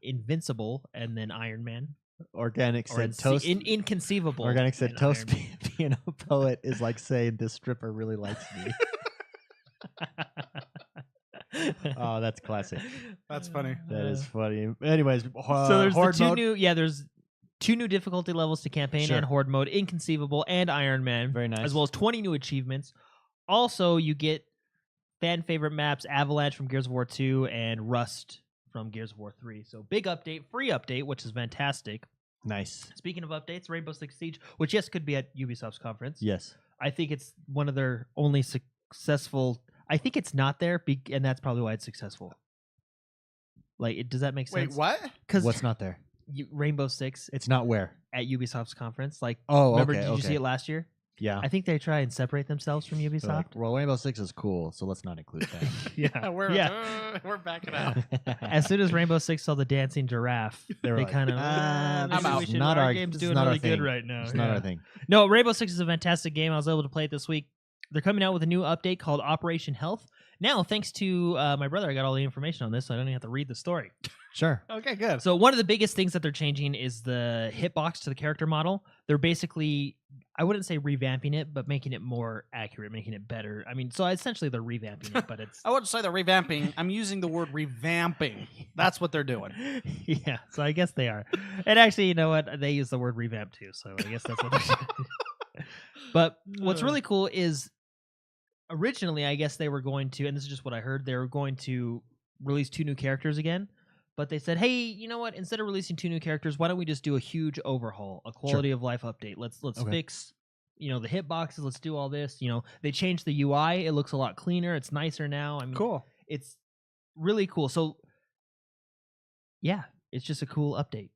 Invincible and then Iron Man. Organic Or said toast. Inconceivable. Organic said and toast Iron Man. being a poet is like saying this stripper really likes me. Oh, that's classic. That's funny. That is funny. Anyways, So there's Horde mode. there's 2 new difficulty levels to campaign Sure. and Horde mode, Inconceivable and Iron Man. Very nice. As well as 20 new achievements. Also, you get fan favorite maps, Avalanche from Gears of War 2 and Rust from Gears of War 3. So big update, free update, which is fantastic. Nice. Speaking of updates, Rainbow Six Siege, which yes could be at Ubisoft's conference. Yes. I think it's one of their only successful. I think it's not there, and that's probably why it's successful. Like, does that make sense? Wait, what? Because What's not there? Rainbow Six It's not where. at Ubisoft's conference. Like, Oh, remember? okay. Did you see it last year? Yeah. I think they try and separate themselves from They're Ubisoft. like, well, Rainbow Six is cool, so let's not include that. Yeah, We're backing out. As soon as Rainbow Six saw the dancing giraffe, They were they like, kind of. "Ah, this maybe is we should. not our our- game's this is doing not our really good thing. right now. It's not Yeah. our thing. No, Rainbow Six is a fantastic game. I was able to play it this week. They're coming out with a new update called Operation Health. Now, thanks to my brother, I got all the information on this, so I don't even have to read the story. Sure. Okay, good. So one of the biggest things that they're changing is the hitbox to the character model. They're basically, I wouldn't say revamping it, but making it more accurate, making it better. I mean, so essentially they're revamping it, but it's... I wouldn't say they're revamping. I'm using the word revamping. That's what they're doing. Yeah, so I guess they are. And actually, you know what? They use the word revamp too, so I guess that's what they're doing. But what's really cool is originally, I guess they were going to, and this is just what I heard, they were going to release 2 new characters again. But they said, hey, you know what? Instead of releasing 2 new characters, why don't we just do a huge overhaul, a quality of life update? Let's Okay. fix, the hitboxes. Let's do all this. They changed the UI. It looks a lot cleaner. It's nicer now. I mean, Cool. It's really cool. So, yeah, it's just a cool update.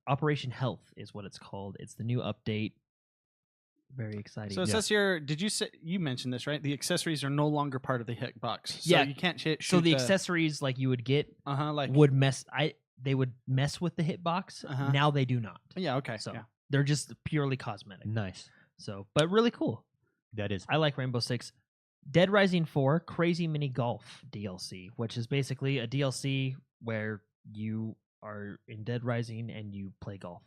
Operation Health is what it's called. It's the new update. Very exciting. So it says here, did you say, you mentioned this, right? The accessories are no longer part of the hitbox. So Yeah. you can't shoot So the accessories like you would get like would they would mess with the hitbox. Uh-huh. Now they do not. yeah, okay. So yeah. they're just purely cosmetic. Nice. So, but really cool. That is. I like Rainbow Six. Dead Rising 4 Crazy Mini Golf DLC, which is basically a DLC where you are in Dead Rising and you play golf.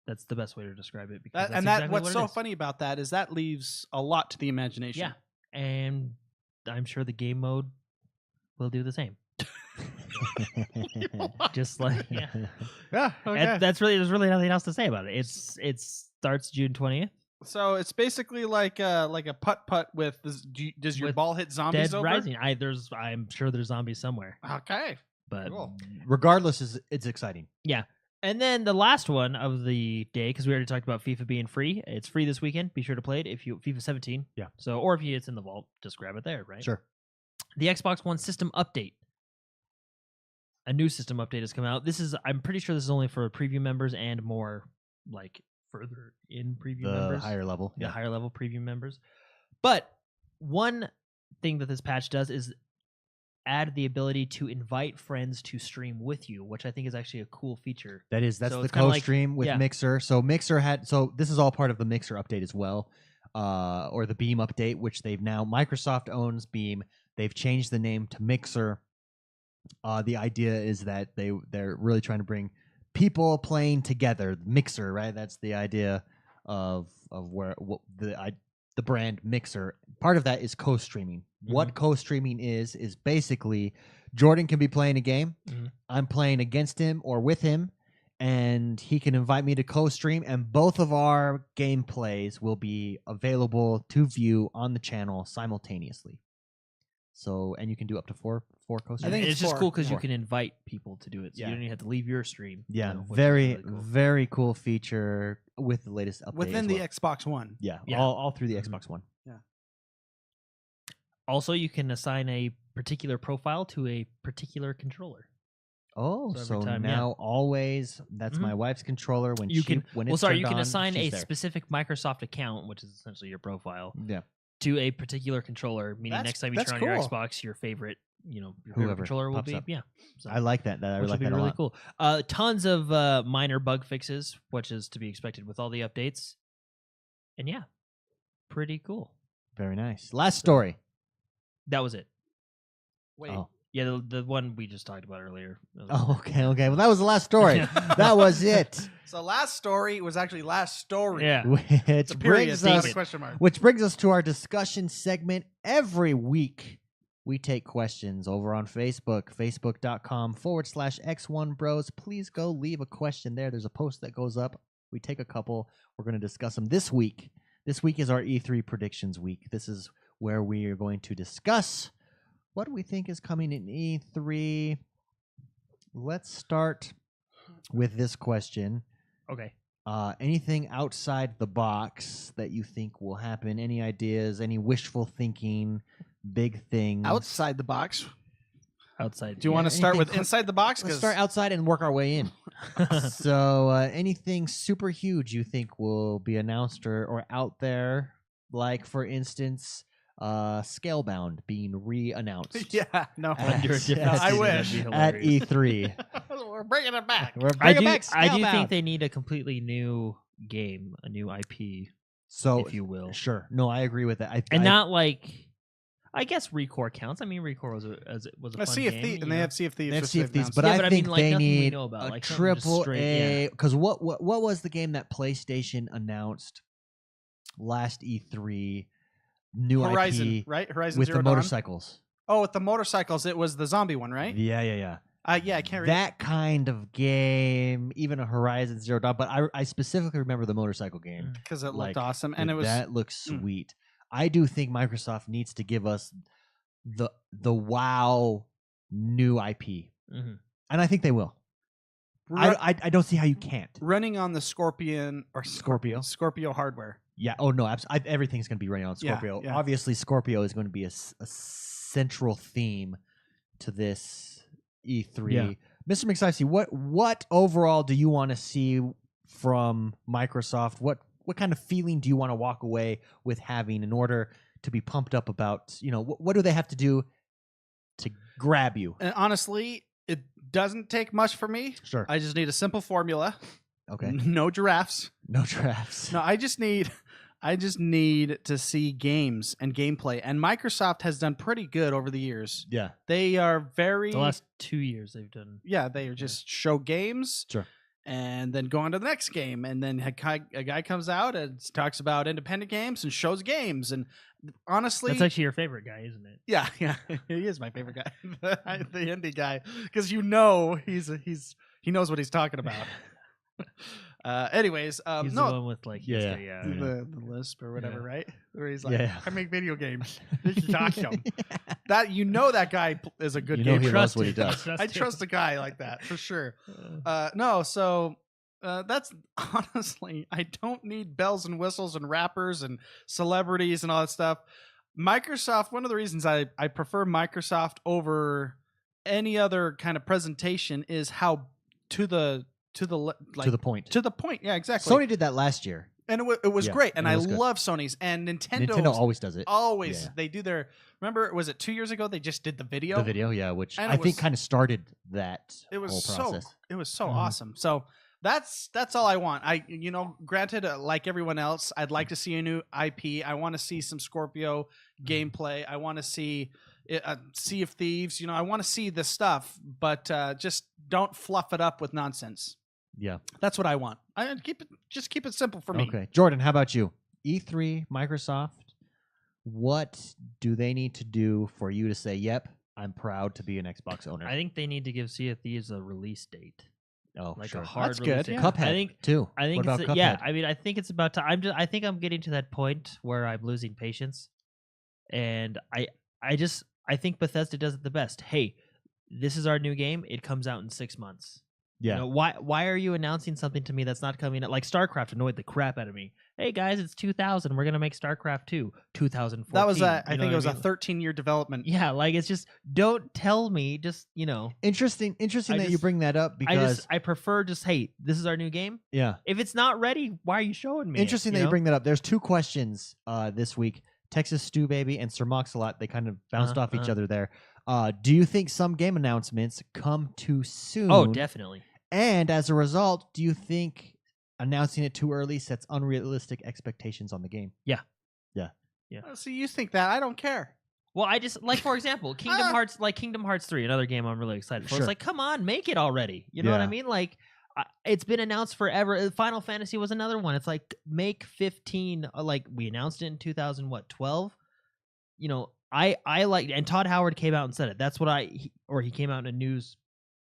That's the best way to describe it. Because What's so funny about that is that leaves a lot to the imagination. Yeah, and I'm sure the game mode will do the same. Just like Yeah. Okay. there's really nothing else to say about it. It starts June 20th. So it's basically like a putt with this, does your With ball hit zombies Dead over? Rising. I'm sure there's zombies somewhere, Okay. but Cool. Regardless, it's exciting. And then the last one of the day, because we already talked about FIFA being free. It's free this weekend. Be sure to play it if you FIFA 17. Yeah. So, or if it's in the vault, just grab it there, right? Sure. The Xbox One system update. A new system update has come out. I'm pretty sure this is only for preview members and more like further in preview The members. higher level. The higher level preview members. But one thing that this patch does is add the ability to invite friends to stream with you, which I think is actually a cool feature. That's So the it's kinda co-stream with yeah. Mixer. So this is all part of the Mixer update as well, or the Beam update, which Microsoft owns Beam. They've changed the name to Mixer. The idea is that they're really trying to bring people playing together. Mixer, right? That's the idea of the brand Mixer. Part of that is co-streaming. What co-streaming is basically Jordan can be playing a game. I'm playing against him or with him, and he can invite me to co-stream, and both of our gameplays will be available to view on the channel simultaneously. So, and you can do up to four co-streamers. I think it's it's just 4. cool because you Yeah. can invite people to do it, so Yeah. you don't even have to leave your stream. Yeah, you know, which is very, really cool. very cool feature with the latest update. Within as the well. Xbox One. Yeah, Yeah. all through the Mhm. Xbox One. Also, you can assign a particular profile to a particular controller. Oh, So so, every time, yeah. now always that's Mhm. my wife's controller when You she can when well, it's sorry, turned you can on, assign she's a there. specific Microsoft account, which is essentially your profile, Yeah, to a particular controller. Meaning, That's- next time you that's turn on your cool. Xbox, your favorite, your Whoever favorite controller will pops be up. So, I like that. I which like will be that a really lot. cool. Tons of minor bug fixes, which is to be expected with all the updates. And yeah, pretty cool. Very nice. Last story. That was it. Wait. Oh. Yeah, the one we just talked about earlier. Oh, okay. Well, that was the last story. That was it. So last story was actually last story. Yeah. Which It's a period, brings not us a question mark. Which brings us to our discussion segment. Every week, we take questions over on Facebook, facebook.com/X1Bros. Please go leave a question there. There's a post that goes up. We take a couple. We're going to discuss them this week. This week is our E3 predictions week. This is where we are going to discuss what we think is coming in E3. Let's start with this question. Okay. Anything outside the box that you think will happen? Any ideas? Any wishful thinking? Big things? Outside the box. Outside. Do you want to start anything with inside the box? Let's 'Cause start outside and work our way in. So, anything super huge you think will be announced or out there? Like, for instance, Scalebound being re-announced. yeah, no. Under a At- different I studio, wish. that'd be at hilarious. E3. We're bringing it back. We're I bringing do. back I do Scalebound. think they need a completely new game, a new IP, So, if you will, sure. No, I agree with that. and not like. I guess Recore counts. I mean, Recore was a fun Sea of game. Thieves, you and they know? have Sea of Thieves. They have which Sea of they've Thieves, announced. but Yeah, I but I think mean, like, they nothing we need know about, a like, something just triple straight- A. Because what was the game that PlayStation announced last E3? New Horizon, IP right? Horizon with Zero the Dawn. motorcycles. Oh, with the motorcycles, it was the zombie one, right? Yeah. Yeah, I can't read. That kind of game, even a Horizon Zero Dawn. But I specifically remember the motorcycle game. Because it looked Like, awesome, and Dude, it was that looks Mm. sweet. I do think Microsoft needs to give us the WoW new IP, Mhm. and I think they will. I don't see how you can't. running on the Scorpion or Scorpio hardware. Yeah. Oh no. Everything's going to be running on Yeah, Scorpio. yeah. Obviously, Scorpio is going to be a central theme to this E3. Yeah. Mr. McSicey, what overall do you want to see from Microsoft? What kind of feeling do you want to walk away with having in order to be pumped up about? What do they have to do to grab you? And honestly, it doesn't take much for me. Sure. I just need a simple formula. Okay. No giraffes. No drafts. No, I just need to see games and gameplay. And Microsoft has done pretty good over the years. Yeah. They are very The last 2 years they've done. yeah, they just show games. Sure. And then go on to the next game, and then a guy comes out and talks about independent games and shows games. And honestly, That's actually your favorite guy, isn't it? yeah, he is my favorite guy, the indie guy, because he knows what he's talking about. Anyways, He's no, the one with like Yeah. the lisp or whatever, Yeah. right? Where he's like, Yeah. I make video games. This is awesome. That guy is a good You know gamer. he loves what he him. does. I trust a guy like that for sure. No, so that's honestly, I don't need bells and whistles and rappers and celebrities and all that stuff. Microsoft, one of the reasons I prefer Microsoft over any other kind of presentation is how to the point. To the point. Yeah, exactly. Sony did that last year. And it was Yeah, great. And it I was good. love Sony's. And Nintendo always does it. always Yeah. they do their. Remember, was it 2 years ago they just did the video? The video, yeah, which And I it think was- kind of started that It was whole process. so Mhm. awesome. So that's all I want. Granted, like everyone else, I'd like to see a new IP. I want to see some Scorpio gameplay. I want to see Sea of Thieves. I want to see this stuff, but just don't fluff it up with nonsense. Yeah. That's what I want. Just keep it simple for me. Okay. Jordan, how about you? E3, Microsoft, what do they need to do for you to say, yep, I'm proud to be an Xbox owner? I think they need to give Sea of Thieves a release date, oh, like sure. a hard That's release good, date. yeah. Cuphead, I think too. I think What it's about yeah. Cuphead? I mean, I think it's about time. I think I'm getting to that point where I'm losing patience, and I think Bethesda does it the best. Hey, this is our new game. It comes out in 6 months. Yeah. You know, why are you announcing something to me that's not coming out? Like StarCraft annoyed the crap out of me. Hey guys, it's 2000. We're gonna make StarCraft 2. 2014. That was I You know think it was what a mean? 13-year development. Yeah, like it's just don't tell me. Just Interesting I that you just- bring that up because I prefer just hey, this is our new game. yeah. If it's not ready, why are you showing me? Interesting that you bring that up. There's 2 questions this week. Texas Stew Baby and Sir Moxalot, they kind of bounced off each other there. Do you think some game announcements come too soon? Oh, definitely. And as a result, do you think announcing it too early sets unrealistic expectations on the game? Oh, so you think that? I don't care. Well, I just like for example, Kingdom Hearts 3, another game I'm really excited for. Sure. It's like, come on, make it already. You know what I Yeah. mean? Like, it's been announced forever. Final Fantasy was another one. It's like make 15. Like we announced it in 2012. You know, I like, and Todd Howard came out and said it. That's what he came out in a news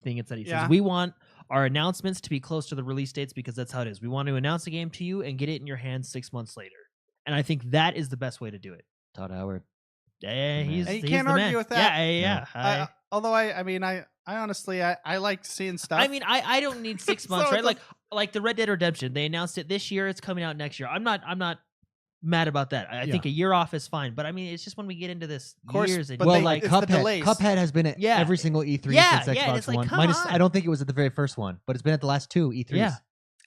thing and said he Yeah. says we want our announcements to be close to the release dates because that's how it is. We want to announce a game to you and get it in your hands 6 months later. And I think that is the best way to do it. Todd Howard. Yeah, he's And you he's can't the argue man. with that. Yeah. Although I honestly I like seeing stuff. I mean, I don't need 6 months, So right? it's Like the Red Dead Redemption, they announced it this year. It's coming out next year. I'm not mad about that. I think a year off is fine. But I mean, it's just when we get into this Of course, years and but Well, they- like it's the Cuphead. delays. Cuphead has been at Yeah. every single E3 Yeah, since yeah, and Xbox it's like, One. come Minus, I on. don't think it was at the very first one, but it's been at the last 2 E3s. Yeah.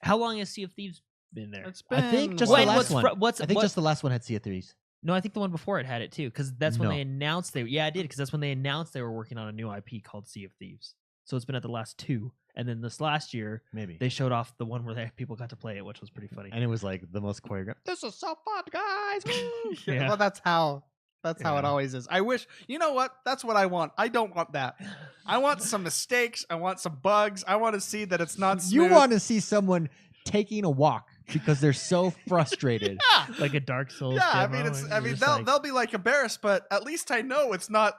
How long has Sea of Thieves been there? It's I think been just what? the When- last one. what's I think what- just the last one had Sea of Thieves. No, I think the one before it had it too, because that's when No. they announced I did, because that's when they announced they were working on a new IP called Sea of Thieves. So it's been at the last 2, and then this last year Maybe. they showed off the one where people got to play it, which was pretty funny. And it was like the most choreographed. This is so fun, guys. Woo! Yeah. Well, that's how it Yeah. always is. I wish, you know what? That's what I want. I don't want that. I want some mistakes. I want some bugs. I want to see that it's not You smooth. want to see someone taking a walk because they're so frustrated. Yeah. Like a Dark Souls. Yeah, I demo, mean, and you're just they'll be like embarrassed, but at least I know it's not,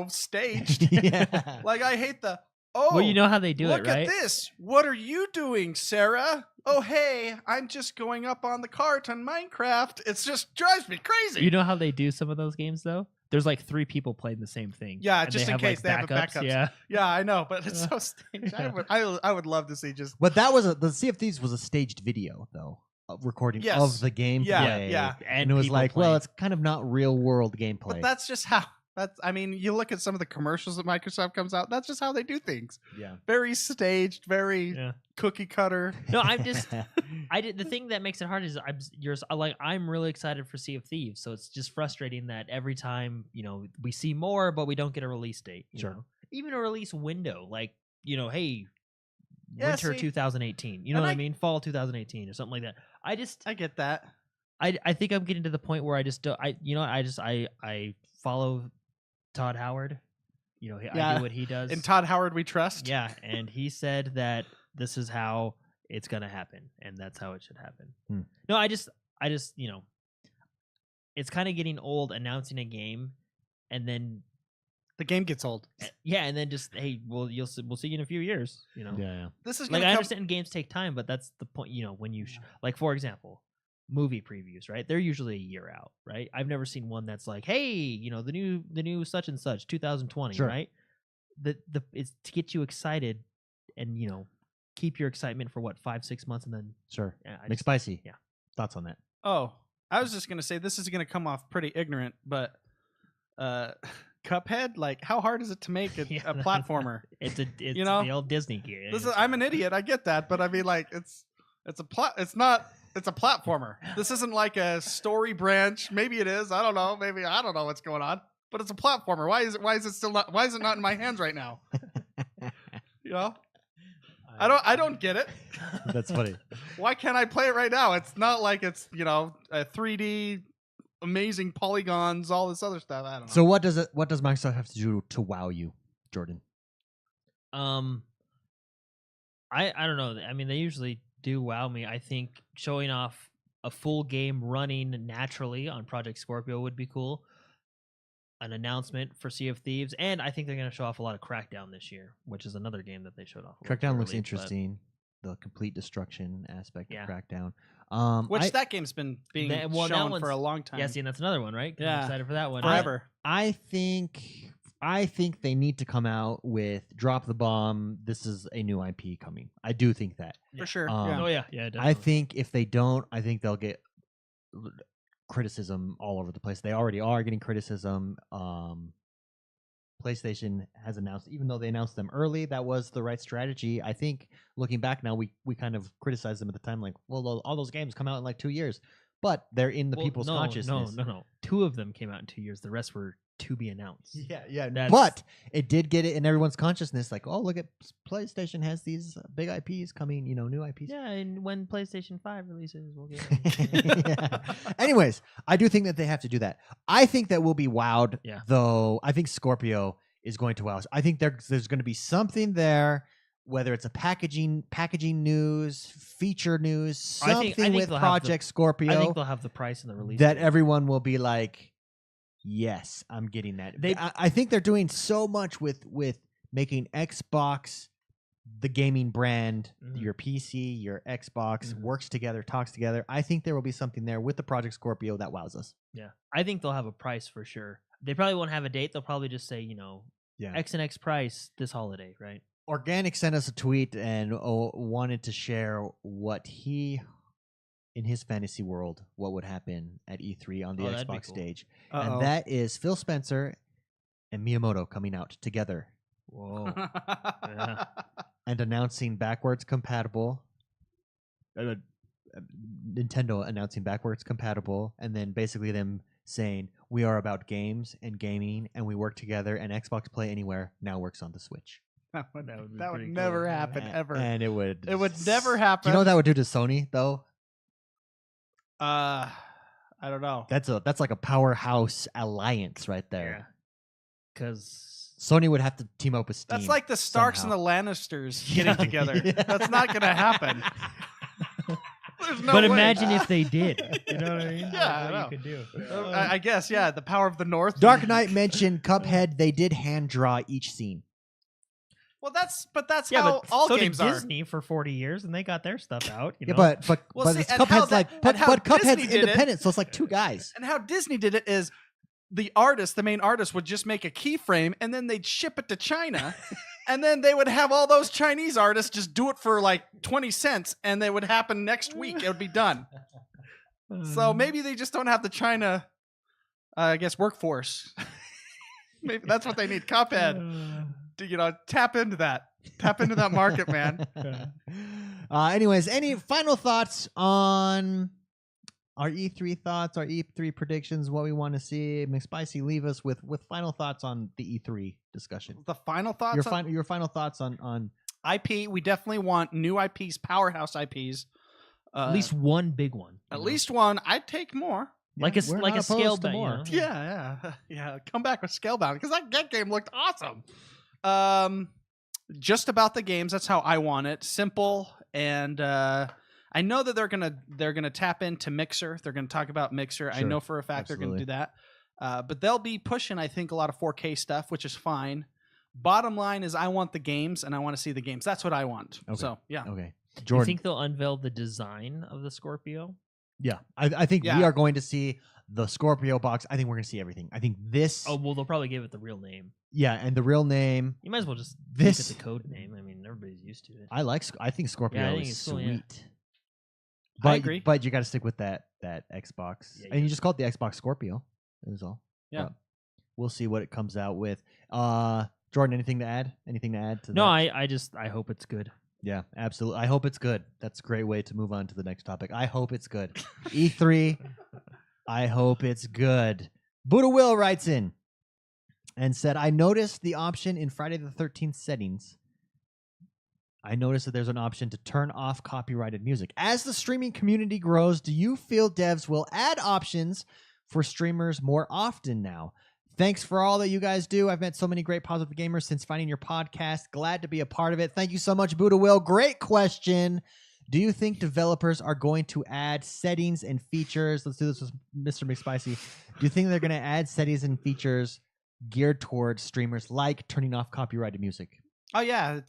staged. Yeah. Like I hate the well, you know how they do look it, right? at this. What are you doing, Sarah? Oh, hey, I'm just going up on the cart on Minecraft. It's just drives me crazy. You know how they do some of those games though? There's like 3 people playing the same thing. Yeah, and just in have, case like, they have the backups. Yeah. Yeah, I know, but it's so staged. I would love to see just But that was the Sea of Thieves was a staged video though, recording Yes. of the gameplay. Yeah. And it was people like, well, playing. it's kind of not real world gameplay. But that's just how. I mean, you look at some of the commercials that Microsoft comes out. That's just how they do things. yeah. Very staged, very Yeah. cookie cutter. No, I'm just the thing that makes it hard is I'm really excited for Sea of Thieves, so it's just frustrating that every time we see more, but we don't get a release date. You Sure. know? Even a release window, like hey, Yeah, winter see, 2018. You know and what I I- mean? Fall 2018 or something like that. I get that. I think I'm getting to the point where I just don't. I follow Todd Howard. I Yeah. do what he does. In Todd Howard, we trust. Yeah, and he said that this is how it's gonna happen, and that's how it should happen. Hmm. No, I just it's kind of getting old announcing a game, and then The game gets old. and then just hey, we'll see you in a few years. Yeah. This is Like gonna I come. understand games take time, but that's the point. When you like for example, movie previews, right? They're usually a year out, right? I've never seen one that's like, hey, the new such and such 2020, Sure. right? It's to get you excited and keep your excitement for what 5-6 months, and then Sure. yeah, I just- McSpicy. yeah. Thoughts on that? Oh, I was just gonna say this is gonna come off pretty ignorant, but Cuphead, like, how hard is it to make a, Yeah, a platformer? it's You know, the old Disney gear. I'm an idiot. I get that, but I mean, like, it's a plot. It's not. It's a platformer. This isn't like a story branch. Maybe it is. I don't know. Maybe I don't know what's going on. But it's a platformer. Why is it still not? Why is it not in my hands right now? I don't get it. That's funny. Why can't I play it right now? It's not like it's a 3D, amazing polygons, all this other stuff. I don't know. So what does Microsoft have to do to wow you, Jordan? I don't know. I mean, they usually do wow me. I think showing off a full game running naturally on Project Scorpio would be cool. An announcement for Sea of Thieves, and I think they're going to show off a lot of Crackdown this year, which is another game that they showed off. a little Crackdown looks early, but- interesting. The complete destruction aspect Yeah. of Crackdown. Which that game's been being that shown one's- for a long time. Yeah, see, and that's another one, right? 'Cause I'm Yeah. excited for that one. Forever. I think I think they need to come out with drop the bomb. This is a new IP coming. I do think that. For sure. Oh yeah. yeah, definitely. I think if they don't, I think they'll get criticism all over the place. They already are getting criticism. PlayStation has announced, even though they announced them early, that was the right strategy. I think looking back now, we kind of criticized them at the time, like, well, all those games come out in like 2 years, but they're in the people's consciousness. No. 2 of them came out in 2 years. The rest were to be announced. Yeah. That's- But it did get it in everyone's consciousness, like, oh, look at PlayStation has these big IPs coming, new IPs. Yeah, and when PlayStation 5 releases, we'll get it. Yeah. Anyways, I do think that they have to do that. I think that we'll be wowed, Yeah. though. I think Scorpio is going to wow us. I think there's going to be something there, whether it's a packaging news, feature news, something I think with they'll have Project Scorpio. I think they'll have the price and the release that date. everyone will be like, yes, I'm getting that. I think they're doing so much with making Xbox the gaming brand. Mhm. Your PC, your Xbox Mhm. works together, talks together. I think there will be something there with the Project Scorpio that wows us. Yeah, I think they'll have a price for sure. They probably won't have a date. They'll probably just say, Yeah. X and X price this holiday, right? Organic sent us a tweet and wanted to share what he, in his fantasy world, what would happen at E3 on the That'd be Xbox cool. stage. Uh-oh. And that is Phil Spencer and Miyamoto coming out together Whoa. Yeah. and announcing backwards compatible. Nintendo announcing backwards compatible, and then basically them saying we are about games and gaming, and we work together. And Xbox Play Anywhere now works on the Switch. that would, That would be that would pretty never cool. happen ever. And it would. It would never happen. Do you know what that would do to Sony though? I don't know. That's like a powerhouse alliance right there. Because Sony would have to team up with Steam. That's like the Starks somehow. and the Lannisters getting Yeah. together. Yeah. That's not going to happen. There's no but way. imagine if they did. You know what I mean? Yeah, Like, I what you could do. I guess, yeah, the power of the North. Dark Knight mentioned Cuphead. They did hand draw each scene. Well, that's Yeah, how but all so games did are. Disney for 40 years, and they got their stuff out. You Yeah, know? but Well, see, it's and how Cuphead's that- like but and how Cuphead's Disney did it- independent, so it's like two guys. And how Disney did it is the artist, the main artist, would just make a keyframe and then they'd ship it to China. And then they would have all those Chinese artists just do it for like 20 cents and it would happen next week. It would be done. So maybe they just don't have the China, I guess, workforce. Maybe that's what they need. Cuphead. To, tap into that. Tap into that market, man. Anyways, any final thoughts on our E3 thoughts, our E3 predictions, what we want to see? McSpicy, leave us with final thoughts on the E3 discussion. The final thoughts Your final thoughts on IP. We definitely want new IPs, powerhouse IPs. At least one big one. At you know? least one. I'd take more. Like we're a not opposed scale to back. more. You know? Yeah. Come back with Scalebound because that game looked awesome. Just about the games. That's how I want it. Simple, and I know that they're gonna tap into Mixer. They're gonna talk about Mixer. I Sure. know for a fact they're Absolutely. gonna do that. But they'll be pushing, I think, a lot of 4K stuff, which is fine. Bottom line is, I want the games, and I want to see the games. That's what I want. Okay. So yeah. okay, You Jordan. think they'll unveil the design of the Scorpio? Yeah, I think Yeah. we are going to see the Scorpio box. I think we're going to see everything. I think this. Oh, well, they'll probably give it the real name. Yeah, and the real name. You might as well just This- keep it the code name. I mean, everybody's used to it. I think Scorpio Yeah, I think is it's cool, sweet. yeah. But, agree. But you got to stick with that Xbox, Yeah, and you yeah. just call it the Xbox Scorpio. That was all. Yeah. But we'll see what it comes out with. Jordan, anything to add? Anything to add to No, that? I hope it's good. Yeah, absolutely. I hope it's good. That's a great way to move on to the next topic. I hope it's good. E3, I hope it's good. Buddha Will writes in and said, I noticed the option in Friday the 13th settings. I noticed that there's an option to turn off copyrighted music. As the streaming community grows, do you feel devs will add options for streamers more often now? Thanks for all that you guys do. I've met so many great positive gamers since finding your podcast. Glad to be a part of it. Thank you so much, Buddha Will. Great question. Do you think developers are going to add settings and features? Let's do this with Mr. McSpicy. Do you think they're going to add settings and features geared towards streamers, like turning off copyrighted music? Oh yeah,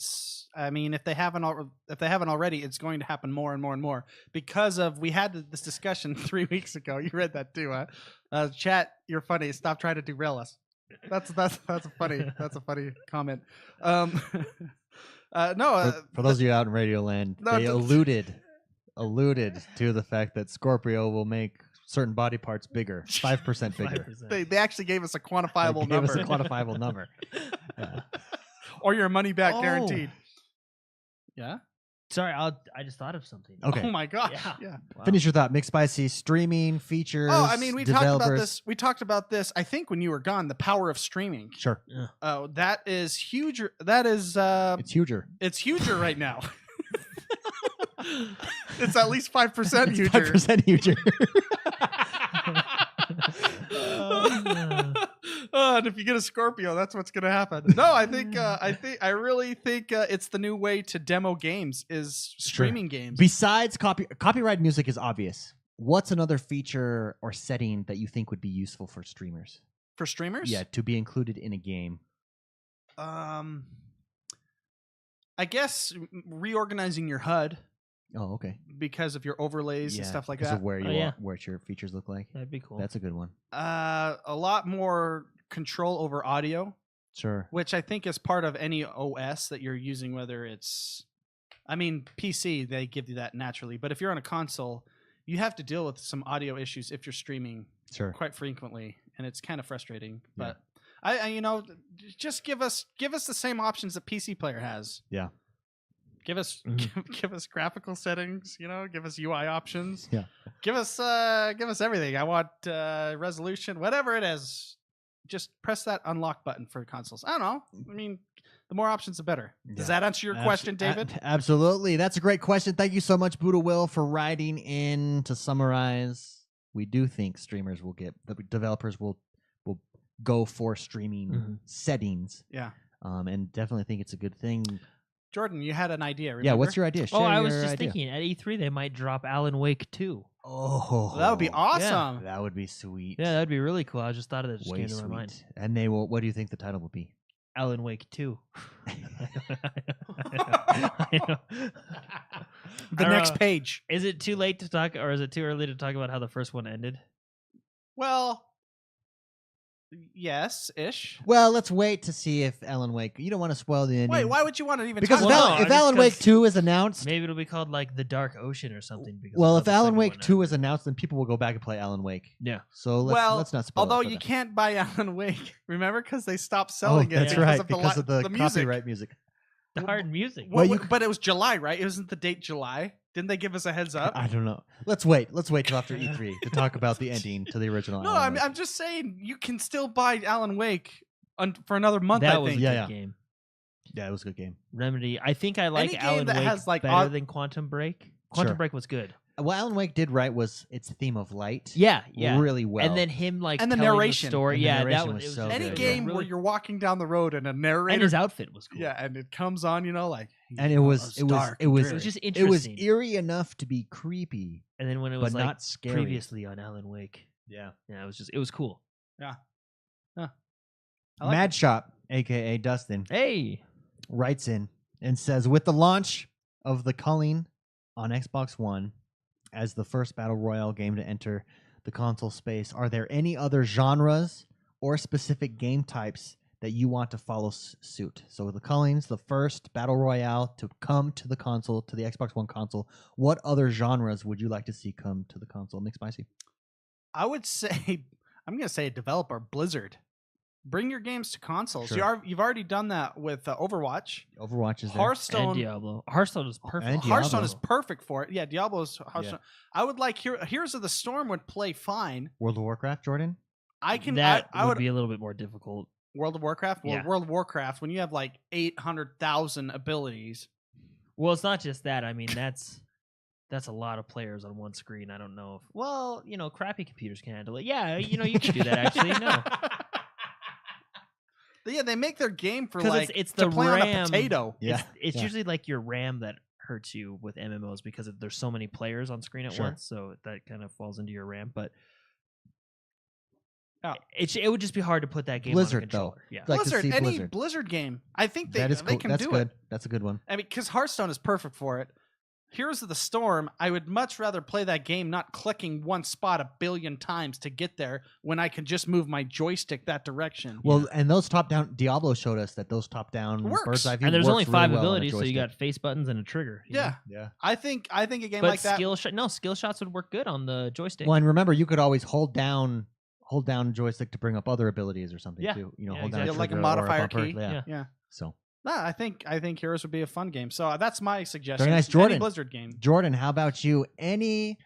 I mean, if they haven't already, it's going to happen more and more and more because of we had this discussion 3 weeks ago. You read that too, huh? Chat, you're funny. Stop trying to derail us. That's a funny comment. No, For those of you out in Radio Land, No, they alluded to the fact that Scorpio will make certain body parts bigger, 5% bigger. 5%. they actually gave us a quantifiable They gave us number, a quantifiable number. Yeah. or your money back Oh. guaranteed. Yeah. Sorry, I just thought of something. Okay. Oh my gosh. Yeah. Yeah. Wow. Finish your thought. McSpicy, streaming features. Oh, I mean, we talked about developers. this. We talked about this. I think when you were gone, the power of streaming. Sure, Oh, that is huge. That is it's huger. it's huger right now. It's at least 5% It's huger. 5% huger. And if you get a Scorpio, that's what's gonna happen. No, I really think it's the new way to demo games is streaming games. Besides copyright music is obvious. What's another feature or setting that you think would be useful for streamers? For streamers, Yeah, to be included in a game. I guess reorganizing your HUD Oh, okay. because of your overlays and stuff like because that. of where you Oh, yeah. are, what your features look like. That'd be cool. That's a good one. A lot more control over audio, Sure. which I think is part of any OS that you're using, whether it's, I mean, PC, they give you that naturally. But if you're on a console, you have to deal with some audio issues if you're streaming Sure. quite frequently, and it's kind of frustrating. Yeah. But I just give us the same options that PC player has. Yeah. Give us give us graphical settings, give us UI options. Yeah. Give us everything. I want resolution, whatever it is. Just press that unlock button for consoles. I don't know. I mean, the more options, the better. Does that answer your question, David? Absolutely. That's a great question. Thank you so much, Buddha Will, for writing in to summarize. We do think streamers will the developers will go for streaming settings. Yeah. And definitely think it's a good thing. Jordan, you had an idea. Remember? Yeah, what's your idea? Oh, Share I was your just idea. thinking at E3 they might drop Alan Wake 2. Oh, Well, that would be awesome. That would be sweet. Yeah, that'd be really cool. I just thought of it. Just Way came to sweet. my mind. And they will. What do you think the title will be? Alan Wake 2. The next page. Is it too late to talk, or is it too early to talk about how the first one ended? Well, yes, ish. Well, let's wait to see if Alan Wake. You don't want to spoil the ending. Wait, why would you want to even Because talk Well, about no, if just Alan Wake 'cause 2 is announced, Maybe it'll be called like the Dark Ocean or something. Because well, of if how the Alan second Wake one 2 ended. is announced, then people will go back and play Alan Wake. Yeah. So let's not spoil. although it for you them. can't buy Alan Wake, remember, because they stopped selling it. That's because right, of because of the music. copyright music. The hard music. Well, you- But it was July, right? It wasn't the date July. Didn't they give us a heads up? I don't know. Let's wait till after E3 to talk about the ending to the original. No, Alan Wake. I'm just saying you can still buy Alan Wake for another month. That I was think. a Yeah, good yeah. game. Yeah, it was a good game. Remedy. I think I like Any game Alan that Wake has, like, better than Quantum Break. Quantum Sure. Break was good. What Alan Wake did right was its theme of light. Yeah, yeah. Really well. And then him like And the telling narration. story. And the Yeah, narration that was was so Any good, game really, where you're walking down the road and a narrator, and his outfit was cool. yeah, and it comes on, like, and it was dark and It dreary. was just it was interesting. eerie enough to be creepy, And then when it but was like not scary. previously on Alan Wake, Yeah. it was cool. I like Mad it. Shop, aka Dustin, Hey, writes in and says, with the launch of The Culling on Xbox One as the first battle royale game to enter the console space, are there any other genres or specific game types that you want to follow suit? So The Culling's the first battle royale to come to the console, to the Xbox One console. What other genres would you like to see come to the console? McSpicy. I would say, I'm going to say a developer, Blizzard. Bring your games to consoles. Sure. You've already done that with Overwatch. Overwatch is there. Hearthstone. and Diablo. Hearthstone is perfect. And Hearthstone Diablo. is perfect for it. Yeah, Diablo's Hearthstone. I would like Heroes of the Storm would play fine. World of Warcraft, Jordan? I can. That I would would be a little bit more difficult. World of Warcraft. Well, Yeah. World of Warcraft. When you have like 800,000 abilities. Well, it's not just that. I mean, that's a lot of players on one screen. I don't know if. Well, crappy computers can handle it. Yeah, you can do that actually. No, Yeah, they make their game for 'Cause like it's to the play on a RAM. potato. Yeah. it's yeah. usually like your RAM that hurts you with MMOs because there's so many players on screen at Sure. once, so that kind of falls into your RAM. But Yeah. it would just be hard to put that game Blizzard, on a controller. Yeah, Like to Blizzard, see any Blizzard. Blizzard game. I think they That is they cool. can That's do good. it. That's a good one. I mean, because Hearthstone is perfect for it. Heroes of the Storm, I would much rather play that game not clicking one spot a billion times to get there when I can just move my joystick that direction. Well, and those top-down Diablo showed us that those top-down Works. bird's eye view And there's works only 5 really well on a abilities, so you joystick. got face buttons and a trigger. you know? Yeah. Yeah. I think a game But like that. skill shots would work good on the joystick. Well, and remember, you could always hold down joystick to bring up other abilities or something Yeah. too. You know, Yeah, hold exactly. down Like a trigger or modifier bumper. key. Yeah. Yeah. So, No, I think Heroes would be a fun game. So that's my suggestion. Very nice, Any Jordan. Blizzard game. Jordan, how about you? Any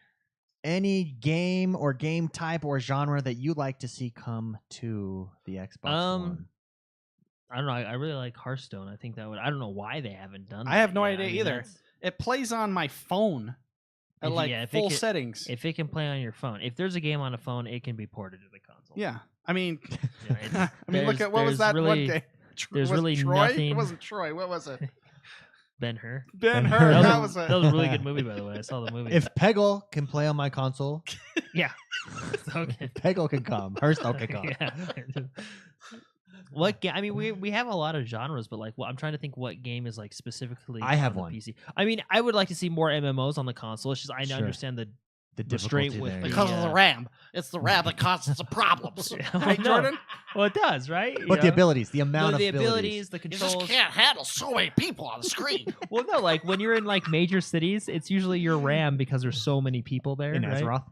game or game type or genre that you like to see come to the Xbox One? I don't know. I really like Hearthstone. I think that would. I don't know why they haven't done. I have that no yet. idea mean, either. that's- It plays on my phone at If full it can- settings. If it can play on your phone, if there's a game on a phone, it can be ported to the console. Yeah. I mean, You know, it's- I mean, look there's- at what was there's that one really- game? there's Was it really Troy? nothing- It wasn't Troy. What was it? Ben-Hur. Ben-Hur. Ben-Hur. That was That was a really good movie, by the way. I saw the movie. If Peggle can play on my console, yeah. Okay. Peggle can come. Hearthstone can come. Yeah. What game? I mean, we have a lot of genres, but like, I'm trying to think what game is like specifically. I have on the one. PC. I mean, I would like to see more MMOs on the console. It's just I Sure. understand The the straight difficulty with there. the- Because of the Yeah. RAM. It's the RAM that causes the problems. Well, Right, no. Jordan? Well, it does, right? You But the know? abilities, the amount the of abilities, the You controls. just can't handle so many people on the screen. Well, no, like when you're in like major cities, it's usually your RAM because there's so many people there. in right? Azeroth.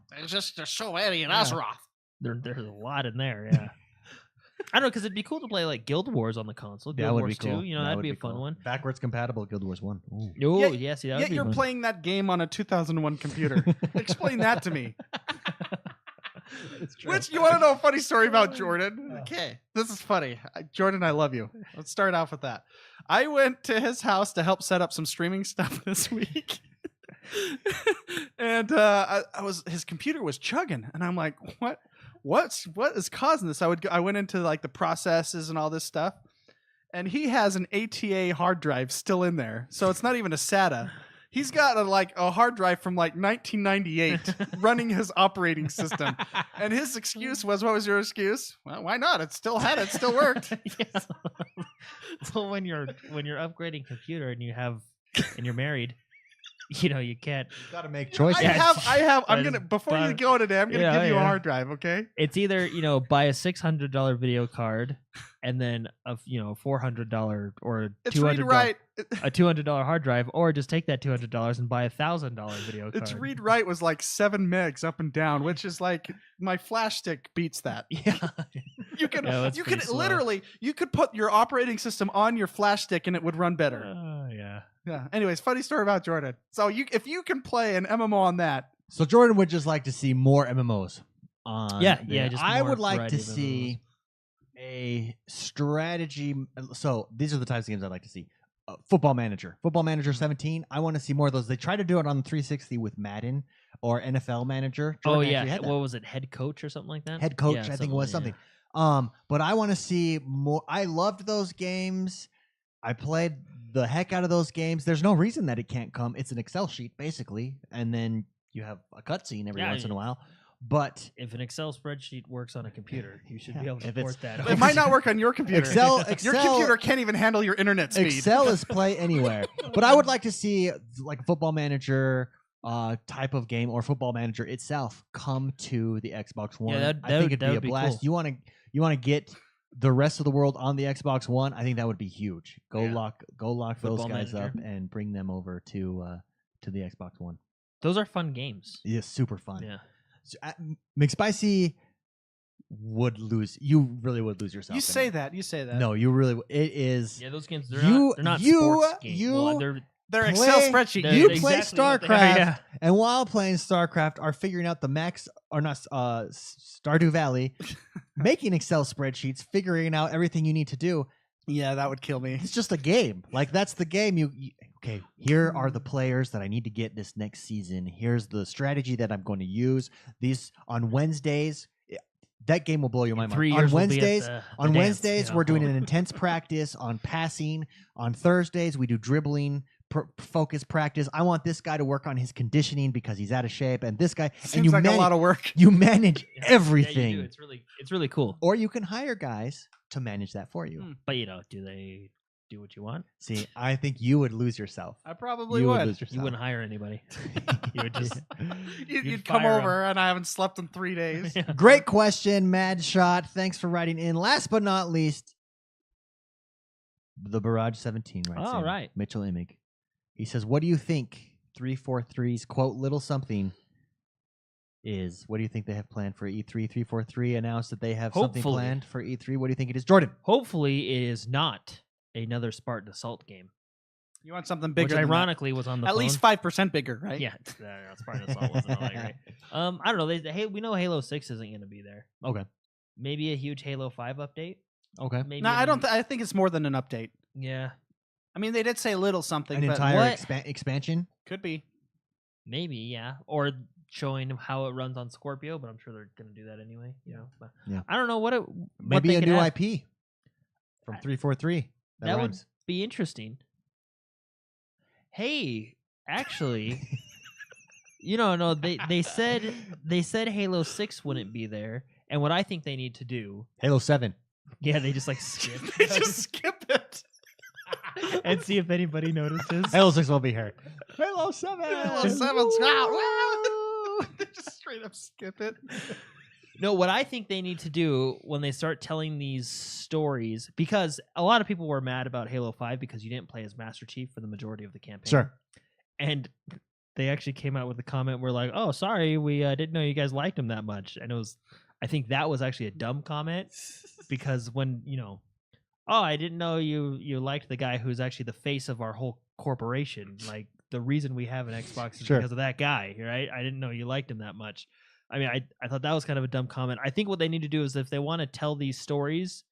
There's so many in Yeah. Azeroth. There's a lot in there. Yeah. I don't know, because it'd be cool to play like Guild Wars on the console. Guild That would be Wars cool. 2, you know, That that'd would be a fun cool. one. Backwards compatible Guild Wars 1. Ooh. Oh, Yet- yes, yeah, that would Yet be you're fun. playing that game on a 2001 computer. Explain that to me. Which you want to know a funny story about Jordan? Okay, this is funny. Jordan, I love you. Let's start off with that. I went to his house to help set up some streaming stuff this week. And his computer was chugging, and I'm like, what is causing this? I went into like the processes and all this stuff, and he has an ATA hard drive still in there, so it's not even a SATA. He's got a hard drive from like 1998 running his operating system, and his excuse was, "What was your excuse?" Well, why not? It still worked. Yes. So when you're upgrading computer and you're married, you know, you can't. You got to make choices. I'm gonna before you go today. I'm gonna give you a hard drive, okay? It's either, you know, buy a $600 video card and then a $400 or a It's read $200 write. a $200 hard drive, or just take that $200 and buy a $1,000 video card. Its read write was like 7 megs up and down, which is like my flash stick beats that. Yeah. You can Yeah, that's you pretty could slow. literally you could put your operating system on your flash stick and it would run better. Yeah. Yeah. Anyways, funny story about Jordan. So if you can play an MMO on that, So Jordan would just like to see more MMOs. On Yeah, there. yeah, just I more would like variety to of see a strategy. So these are the types of games I'd like to see. Football Manager, Football Manager 17. I want to see more of those. They tried to do it on 360 with Madden or NFL Manager. Oh Jordan yeah. actually had that. What was it? Head coach or something like that? Head coach, Yeah, I think it was something. yeah. But I want to see more. I loved those games. I played the heck out of those games. There's no reason that it can't come. It's an Excel sheet basically, and then you have a cutscene every Yeah, once in a while. But If an Excel spreadsheet works on a computer, you should Yeah, be able to if it's- port that. it might not work on your computer. Excel, Your computer can't even handle your internet speed. Excel is play anywhere. But I would like to see like a Football Manager type of game or Football Manager itself come to the Xbox One. that I think would- it'd that be a would be blast. cool. You want to get the rest of the world on the Xbox One. I think that would be huge. Go Yeah. lock those Football guys up Manager. and bring them over to the Xbox One. Those are fun games. It's super fun. Yeah. So, McSpicy would lose. You really would lose yourself. You in say it. that. You say that. No, you really. It is. Yeah, those games they're You- not you- sports games. Well, they're They're Play- Excel spreadsheet. they're You geeks. play exactly what they are, StarCraft, yeah. and while playing StarCraft, are figuring out the max or not Stardew Valley, making Excel spreadsheets, figuring out everything you need to do. Yeah, that would kill me. It's just a game. Like that's the game. Okay, here are the players that I need to get this next season. Here's the strategy that I'm going to use. These on Wednesdays. That game will blow your mind. 3 On years we'll be at Wednesdays, the on dance, Wednesdays, you know? we're doing an intense practice on passing. On Thursdays, we do dribbling, focus practice. I want this guy to work on his conditioning because he's out of shape, and this guy. Seems and you like a lot of work. you manage Yeah, everything, you do. It's really cool. or you can hire guys to manage that for you. Hmm. But you know, do they do what you want. See, I think you would lose yourself. I probably You would. lose yourself. You wouldn't hire anybody. You would just You'd come fire 'em. over, and I haven't slept in 3 days. Great question, Mad Shot. Thanks for writing in. Last but not least, the Barrage 17 writes All in. right. Mitchell Imig. He says, "What do you think 343's quote little something is? What do you think they have planned for E3? 343 announced that they have something Hopefully. planned for E3. What do you think it is, Jordan?" Hopefully, it is not another Spartan Assault game, You want something bigger which than that. ironically was on the At phone. least 5% bigger, right? Yeah, Spartan Assault wasn't all that great. I don't know. We know Halo 6 isn't going to be there. Okay. Maybe a huge Halo 5 update. Okay. Maybe No, I an- don't. I think it's more than an update. Yeah, I mean, they did say a little something, An but entire what? expansion? could be. maybe. Yeah, or showing how it runs on Scorpio, but I'm sure they're going to do that anyway. You know, but Yeah. I don't know what Maybe they a could new have. IP from 343. That That would rhymes. be interesting. Hey, actually, no, they said Halo 6 wouldn't be there, and what I think they need to do, Halo 7. yeah, they just like skip They just skip it. and see if anybody notices. Halo 6 will be here. Halo 7. Halo 7's out. They just straight up skip it. No, what I think they need to do when they start telling these stories, because a lot of people were mad about Halo 5 because you didn't play as Master Chief for the majority of the campaign. Sure. And they actually came out with a comment where like, "Oh, sorry, we didn't know you guys liked him that much." And I think that was actually a dumb comment because when oh, I didn't know you liked the guy who's actually the face of our whole corporation. Like the reason we have an Xbox is Sure. because of that guy, right? I didn't know you liked him that much. I mean, I thought that was kind of a dumb comment. I think what they need to do is if they want to tell these stories,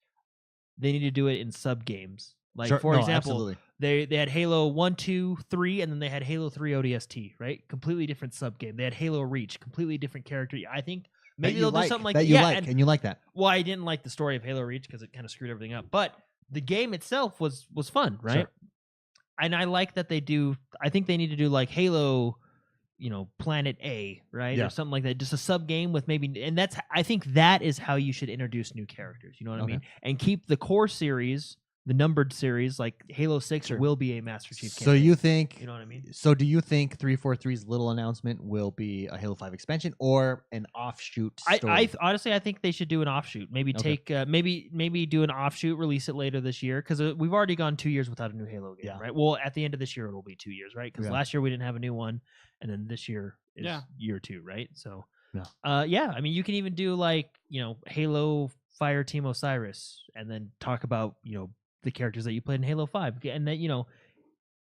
they need to do it in sub games. Like Sure. for No, example, absolutely. they had Halo 1, 2, 3, and then they had Halo 3 ODST, right? Completely different sub game. They had Halo Reach, completely different character. I think maybe That you they'll like, do something like that. You yeah, like, and you like that. well, I didn't like the story of Halo Reach because it kind of screwed everything up. But the game itself was fun, right? Sure. And I like that they do. I think they need to do like Halo, Planet A, right, Yeah. or something like that. Just a sub game with maybe, and I think that is how you should introduce new characters. You know what I Okay. mean? And keep the core series, the numbered series, like Halo 6 Sure. will be a Master Chief. So campaign. you think? You know what I mean? So do you think 343's little announcement will be a Halo 5 expansion or an offshoot story? I honestly, I think they should do an offshoot. Maybe Okay. take maybe do an offshoot, release it later this year because we've already gone 2 years without a new Halo game, Yeah. right? Well, at the end of this year, it'll be 2 years, right? Because Yeah. last year we didn't have a new one, and then this year is Yeah. year 2, right? So, Yeah. yeah. I mean, you can even do like Halo Fire Team Osiris, and then talk about the characters that you played in Halo 5, and that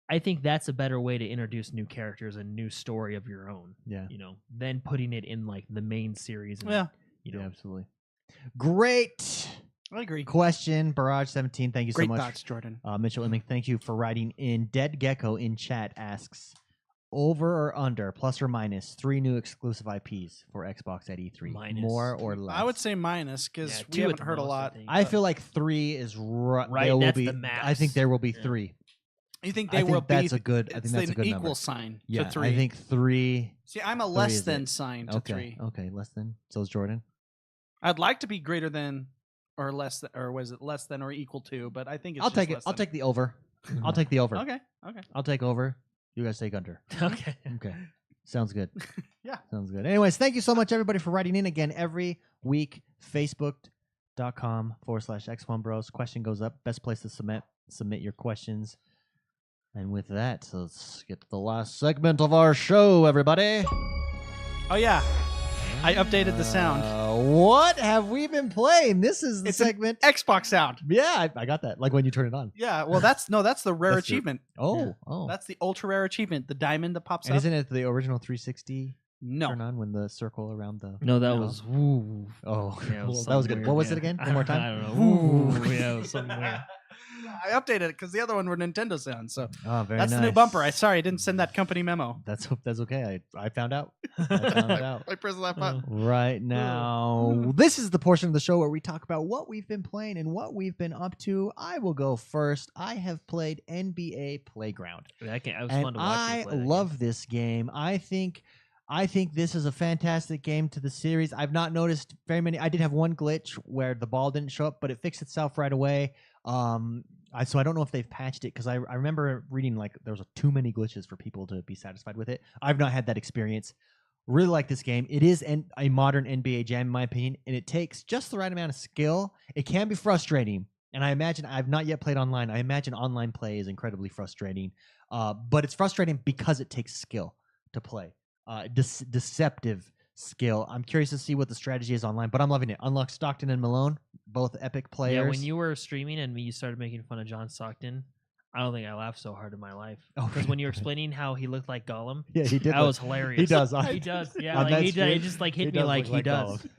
I think that's a better way to introduce new characters and new story of your own. Yeah. Than putting it in like the main series. And, Yeah. you know, Yeah, absolutely. Great I agree. question, Barrage 17. Thank you Great so much, thoughts, Jordan. Mitchell Imig. Thank you for writing in. Dead Gecko in chat asks, over or under, plus or minus 3 new exclusive IPs for Xbox at E3? Minus. More or less? I would say minus Yeah, because we 2 at haven't the heard a most, lot. think, I but- feel like 3 is right. Right, There will that's be, the max. I think there will be Yeah. 3. You think I they will think that's be? a good. I It's think that's a an good equal number. sign Yeah, to 3. I think 3. See, I'm a 3 less is than it. sign to Okay. 3. Okay, less than. So is Jordan. I'd like to be greater than, or less, or was it less than or equal to? But I think it's I'll just take it. less I'll than. take the over. I'll take the over. Okay. Okay. I'll take over. You guys take under. Okay. Okay. Sounds good. Yeah. Sounds good. Anyways, thank you so much, everybody, for writing in again every week. Facebook.com/XoneBros. Question goes up. Best place to submit your questions. And with that, let's get to the last segment of our show, everybody. Oh yeah, I updated the sound. What have we been playing? This is the It's an segment. Xbox sound. Yeah, I got that. Like when you turn it on. Yeah. Well, that's the rare That's the- achievement. Oh, oh. That's the ultra rare achievement. The diamond that pops And up. isn't it the original 360 No. turn on when the circle around the? No, that No. was woo. Oh, Yeah, it was that was something good. weird, What was yeah. it again? One more time. I don't know. Woo. Yeah, it was something weird. I updated it because the other one were Nintendo sounds. So Oh, very that's nice. the new bumper. I didn't send that company memo. That's okay. I found out. I found out. I pressed that button. Right now, this is the portion of the show where we talk about what we've been playing and what we've been up to. I will go first. I have played NBA Playground, That was and fun to watch. you I play that love this game. I think this is a fantastic game to the series. I've not noticed very many. I did have one glitch where the ball didn't show up, but it fixed itself right away. So I don't know if they've patched it because I remember reading like there was too many glitches for people to be satisfied with it. I've not had that experience. Really like this game. It is a modern NBA Jam in my opinion, and it takes just the right amount of skill. It can be frustrating, and I imagine I've not yet played online. I imagine online play is incredibly frustrating, but it's frustrating because it takes skill to play. Deceptive skill. I'm curious to see what the strategy is online, but I'm loving it. Unlock Stockton and Malone, both epic players. Yeah, when you were streaming and you started making fun of John Stockton, I don't think I laughed so hard in my life. Because when you were explaining how he looked like Gollum, yeah, he did. That was hilarious. He does. He does. Yeah, on like that he does. stream, It just like hit me does like look he does. Gollum.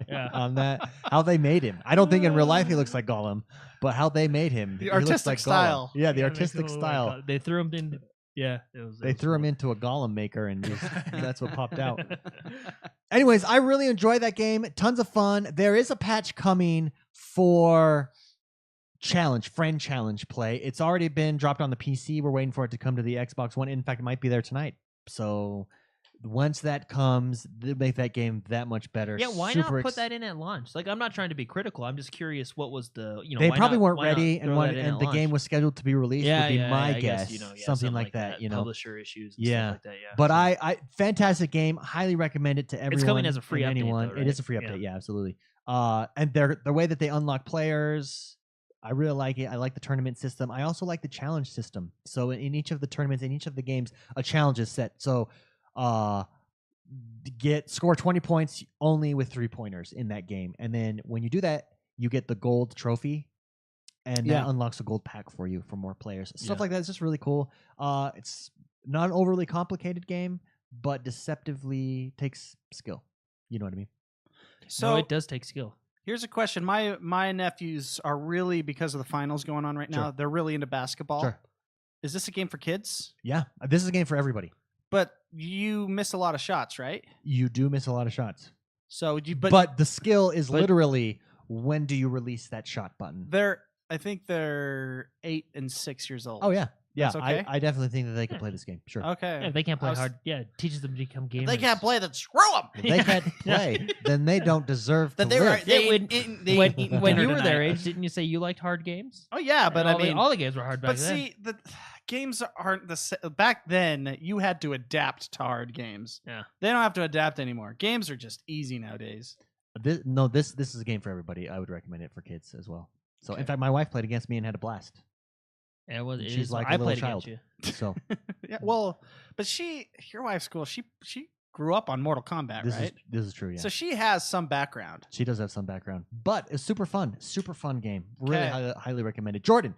Yeah. On that, how they made him. I don't think in real life he looks like Gollum, but how they made him, The he looks artistic like style. Gollum. Yeah, the Yeah, artistic they style. They threw him in. Yeah, They threw him cool. into a Gollum maker, and that's what popped out. Anyways, I really enjoyed that game. Tons of fun. There is a patch coming for friend challenge play. It's already been dropped on the PC. We're waiting for it to come to the Xbox One. In fact, it might be there tonight. So once that comes, they'll make that game that much better. Yeah, why Super not put that in at launch? Like, I'm not trying to be critical. I'm just curious what was the, They why probably not- weren't why not ready, throw that in and at the launch? game was scheduled to be released. Yeah, would be yeah, my I guess. guess, Something like that. publisher issues. And Yeah. stuff like that. Yeah, But so- I fantastic game. Highly recommend it to everyone. It's coming as a free and update, anyone. though, It is right? a free Yeah. update. Yeah, absolutely. And the way that they unlock players, I really like it. I like the tournament system. I also like the challenge system. So in each of the tournaments, in each of the games, a challenge is set. So, score 20 points only with 3-pointers in that game, and then when you do that, you get the gold trophy, and that unlocks a gold pack for you for more players. Stuff like that is just really cool. It's not an overly complicated game, but deceptively takes skill. You know what I mean? So no, it does take skill. here's a question. My nephews are really, because of the finals going on right now, Sure. they're really into basketball. Sure. Is this a game for kids? Yeah, this is a game for everybody. But you miss a lot of shots, right? You do miss a lot of shots, So but the skill is but- literally when do you release that shot button? I think they're 8 and 6 years old. Oh yeah, yeah. That's okay? I definitely think that they can play this game. Sure. Okay. Yeah, if they can't play I was- hard, it teaches them to become gamers. If they can't play, then screw them. If they can't play, then they don't deserve to Then they live. were they, when when dinner you were their tonight. age, didn't you say you liked hard games? Oh yeah, but I all mean, all the games were hard back but then. see, the games aren't back then. You had to adapt to hard games. Yeah. They don't have to adapt anymore. Games are just easy nowadays. This is a game for everybody. I would recommend it for kids as well. So in Okay. fact, my wife played against me and had a blast. It was. It She's is- like a I little played child. against you. So Yeah. Well, but your wife's cool. She grew up on Mortal Kombat, right? this is true. Yeah, So she has some background. she does have some background, but it's super fun game. Really Okay. highly recommended. Jordan,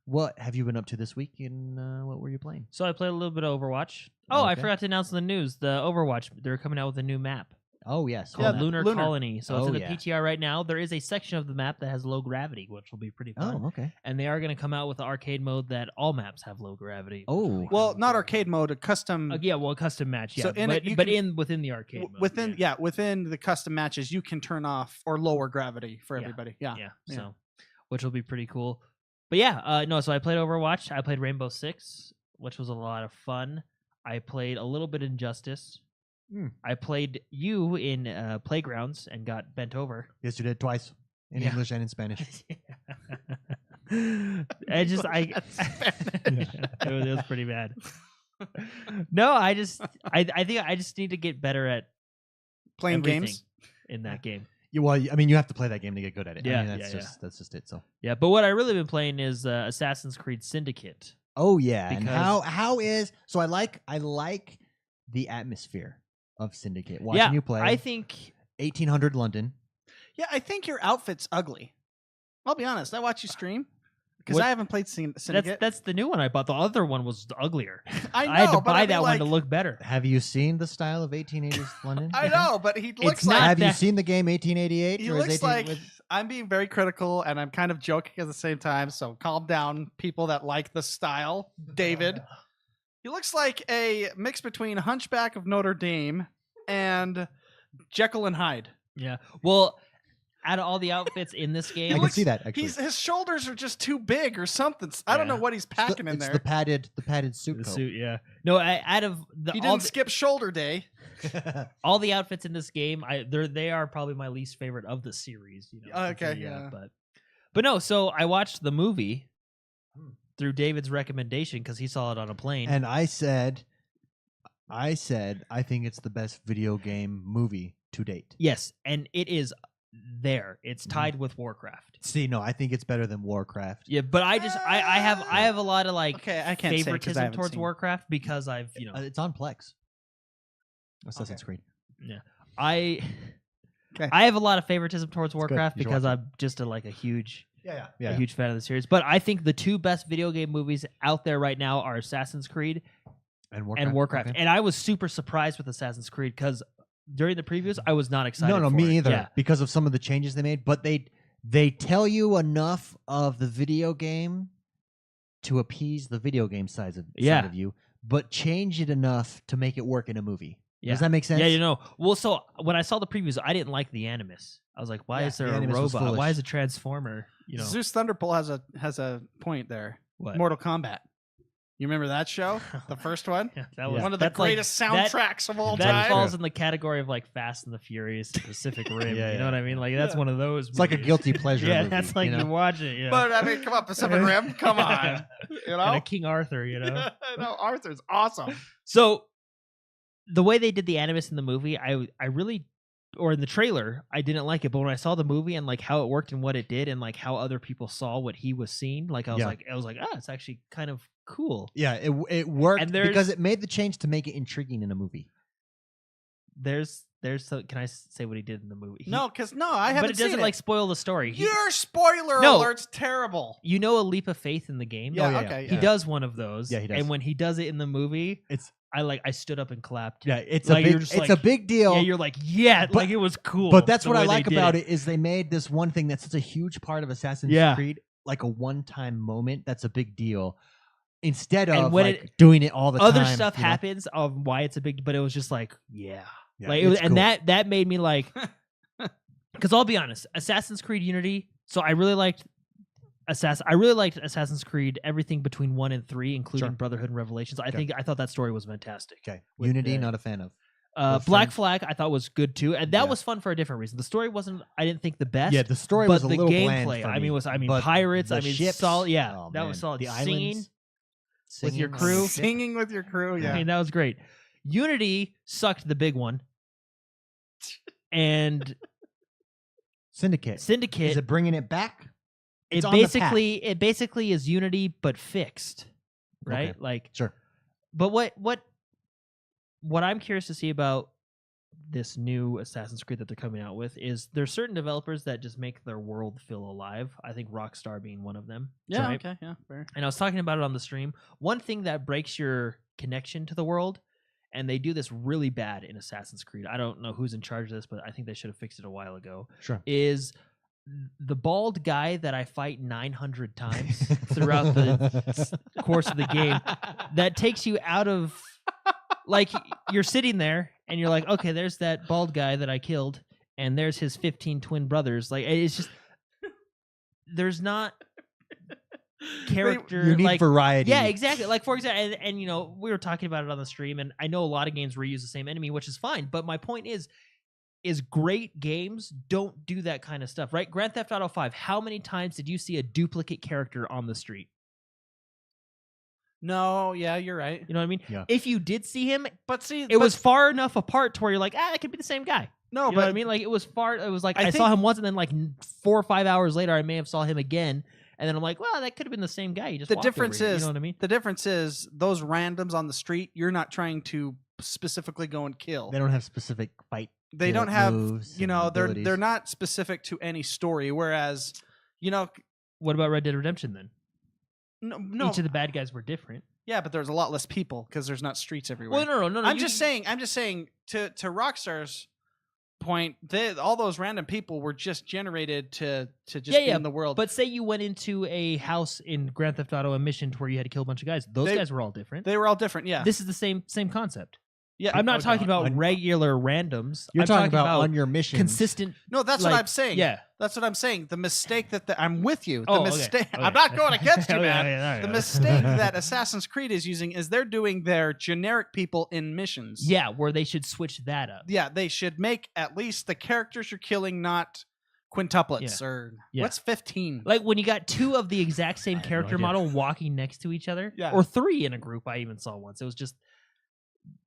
what have you been up to this week, and what were you playing? So I played a little bit of Overwatch. Oh, I Okay. forgot to announce in the news. The Overwatch, they're coming out with a new map Oh yes, called Yeah, Lunar Lunar. Colony. So it's Oh, in the yeah. PTR right now. There is a section of the map that has low gravity, which will be pretty fun. Oh okay. And they are going to come out with the arcade mode that all maps have low gravity. Oh. Well, not arcade mode, a custom. Yeah, well, a custom match. Yeah, So in it, you but can- within the arcade mode. within the custom matches, you can turn off or lower gravity for Yeah. everybody. Yeah. yeah. Yeah. So, which will be pretty cool. But yeah, no. So I played Overwatch. I played Rainbow Six, which was a lot of fun. I played a little bit Injustice. I played you in Playgrounds and got bent over. Yes, you did twice in Yeah. English and in Spanish. I just it was pretty bad. No, I think I just need to get better at Playing everything games. in that game. I mean, you have to play that game to get good at it. Yeah, I mean, yeah. that's just it. So. Yeah, but what I really been playing is Assassin's Creed Syndicate. Oh yeah, and Because- how is so? I like the atmosphere of Syndicate. Watching you play, I think 1800 London. Yeah, I think your outfit's ugly. I'll be honest. I watch you stream because What- I haven't played Syndicate. that's the new one I bought. The other one was uglier. I know, I had to but buy I mean, that one to like- look better. Have you seen the style of 1880s London? I know, but he looks It's like not Have you that- seen the game 1888? he or is looks 18 like with- I'm being very critical and I'm kind of joking at the same time. So calm down, people that like the style. David, he looks like a mix between Hunchback of Notre Dame and Jekyll and Hyde. Yeah. Well, out of all the outfits in this game, I can looks- see that actually. His shoulders are just too big or something. I don't know Yeah. what he's packing in it's there. the padded suit the coat. suit, yeah. No, out of the He all, didn't skip shoulder day. all the outfits in this game, they are probably my least favorite of the series. You know, Okay, so, yeah. but no. So I watched the movie, through David's recommendation because he saw it on a plane. And I said, I think it's the best video game movie to date. Yes, and it is there. It's tied with Warcraft. See, no, I think it's better than Warcraft. Yeah, but I have a lot of like Okay, I can't say 'cause I favoritism haven't towards seen it. Warcraft because I've It's on Plex. Assassin's Creed. I Okay. I have a lot of favoritism towards good. Warcraft You should because watch I'm just a huge Yeah. a huge fan of the series. But I think the two best video game movies out there right now are Assassin's Creed And Warcraft. and Warcraft. Okay. And I was super surprised with Assassin's Creed because during the previews I was not excited. No, for me it. either. Yeah. Because of some of the changes they made, but they tell you enough of the video game to appease the video game side of you, but change it enough to make it work in a movie. Yeah. Does that make sense? Yeah, Well, so when I saw the previews, I didn't like the Animus. I was like, why is there the a Animus was robot? Why foolish. is a transformer? Zeus Thunderbolt has a point there. What? Mortal Kombat. You remember that show? The first one? Yeah, that was One of the that's like- greatest soundtracks of all that time. falls in the category of like Fast and the Furious, Pacific Rim. Yeah, You know what I mean? Like that's one of those. It's like a movies. guilty pleasure. Yeah, movie, that's like you you, know? watch it. Yeah. But I mean, come on, Pacific Rim. Come on. You And a know? King Arthur. No, Arthur's awesome. So the way they did the Animus in the movie, I really, or in the trailer, I didn't like it. But when I saw the movie and like how it worked and what it did, and like how other people saw what he was seeing, like I was like, it's actually kind of cool. Yeah, it worked And because it made the change to make it intriguing in a movie. There's so can I say what he did in the movie? No, because I haven't but it doesn't seen like spoil the story. Your spoiler No. alert's terrible. You know, a leap of faith in the game. Yeah, yeah, okay. He yeah. does one of those. Yeah, he does. And when he does it in the movie, It's I stood up and clapped. yeah, it's Like, a you're big just it's like- a big deal. Yeah, you're like, yeah, But- like it was cool. But that's the what I way they like did about it is they made this one thing that's such a huge part of Assassin's Yeah. Creed like a one-time moment. That's a big deal. Instead of And when like doing it all the Other time. stuff you know? happens of why it's a big, but it was just like, Yeah, like it was, it's and cool. that made me like, because I'll be honest, Assassin's Creed Unity. So I really liked Assassin's Creed, everything between 1 and 3, including Sure. Brotherhood and Revelations. Okay. I thought that story was fantastic. Okay, with Unity, the- not a fan of. Black Friends. Flag, I thought was good too, and that Yeah. was fun for a different reason. The story wasn't, I didn't think the best. Yeah, the story but was a the little bland gameplay, for I me, mean, but pirates. the I mean, ships, solid. Yeah, oh, that was man. solid. The Singing islands, with your singing on crew. the ship. Singing with your crew, yeah. I mean, that was great. Unity sucked the big one, and Syndicate. Syndicate. Is it bringing it back? It It's on the path. basically is Unity but fixed, right? Okay. Like, Sure. but what I'm curious to see about this new Assassin's Creed that they're coming out with is there's certain developers that just make their world feel alive. I think Rockstar being one of them. Yeah, right? okay, yeah, fair. And I was talking about it on the stream. One thing that breaks your connection to the world, and they do this really bad in Assassin's Creed. I don't know who's in charge of this, but I think they should have fixed it a while ago. Sure. Is the bald guy that I fight 900 times throughout the course of the game that takes you out of, like, you're sitting there and you're like, okay, there's that bald guy that I killed, and there's his 15 twin brothers. Like, it's just, there's not character. You need like, variety. yeah, exactly. Like, for example, and you know, we were talking about it on the stream, and I know a lot of games reuse the same enemy, which is fine. But my point is great games don't do that kind of stuff, right? Grand Theft Auto 5, how many times did you see a duplicate character on the street? No, yeah, you're right. You know what I mean? Yeah. If you did see him, But see, it was far enough apart to where you're like, it could be the same guy. no, You know but what I mean? Like, it was far. It was like I I saw think- him once, and then like 4 or 5 hours later, I may have saw him again, and then I'm like, well, that could have been the same guy. You just the walked over difference here. is you know what I mean? the difference is those randoms on the street. You're not trying to specifically go and kill. They don't have specific fight. They kill don't have, moves you and know, they're abilities. not specific to any story. Whereas, you know, What about Red Dead Redemption then? no, Each of the bad guys were different. yeah, but there's a lot less people because there's not streets everywhere. Well, no. I'm just saying to Rockstar's point, all those random people were just generated to just be in the world. But say you went into a house in Grand Theft Auto, a mission to where you had to kill a bunch of guys. Those They- guys were all different. they were all different. Yeah, This is the same concept. yeah. I'm not Oh, talking God. about regular randoms. You're I'm talking about on your mission. consistent. No, that's like, what I'm saying. Yeah. That's what I'm saying. The mistake that I'm with you. The Oh, okay. mistake. Okay. I'm not going against you, Oh, yeah, man. yeah, yeah, The yeah. mistake that Assassin's Creed is using is they're doing their generic people in missions. Yeah, where they should switch that up. Yeah, they should make at least the characters you're killing not quintuplets or Yeah. what's 15? Like when you got two of the exact same I have no character idea. model walking next to each other, Yeah. or three in a group. I even saw once. It was just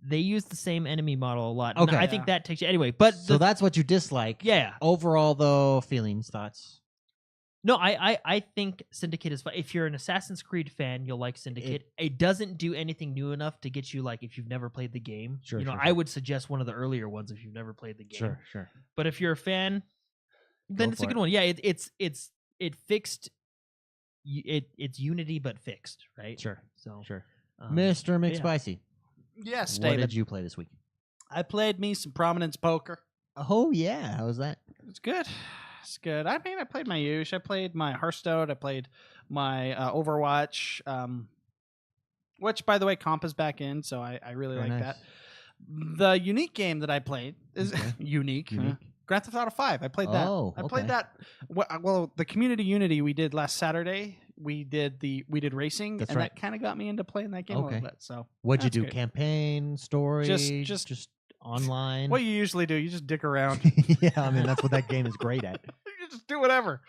they used the same enemy model a lot. And Okay. I think that takes you anyway. But So that's what you dislike. yeah, Overall, though, feelings, thoughts. no, I think Syndicate is fun. If you're an Assassin's Creed fan, you'll like Syndicate. It doesn't do anything new enough to get you like if you've never played the game. Sure, you know, sure, I sure. would suggest one of the earlier ones if you've never played the game. Sure. But if you're a fan, then Go it's a for good it. one. Yeah, it fixed it's Unity but fixed, right? Sure. So Sure. um, Mr. yeah. McSpicy, Yes, what David. did you play this week? I played me some Prominence Poker. Oh, yeah. How was that? It's good. It's good. I mean, I played my Yush. I played my Hearthstone. I played my Overwatch, which, by the way, comp is back in, so I really Very like nice. that. The unique game that I played is Okay. unique. Unique. Grand Theft Auto 5. I played that. Oh, I played okay. that. Well, the Community Unity we did last Saturday. We did racing, That's and right. that kind of got me into playing that game a Okay. little bit. So What'd you that's do? great. Campaign, story, Just online? what you usually do. You just dick around. Yeah, I mean, that's what that game is great at. You just do whatever.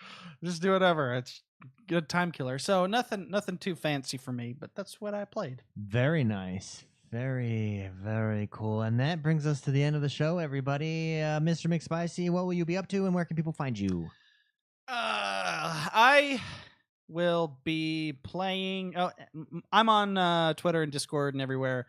Just do whatever. It's good time killer. So nothing too fancy for me, but that's what I played. Very nice. Very, very cool. And that brings us to the end of the show, everybody. Mr. McSpicy, what will you be up to and where can people find you? I will be playing. I'm on Twitter and Discord and everywhere.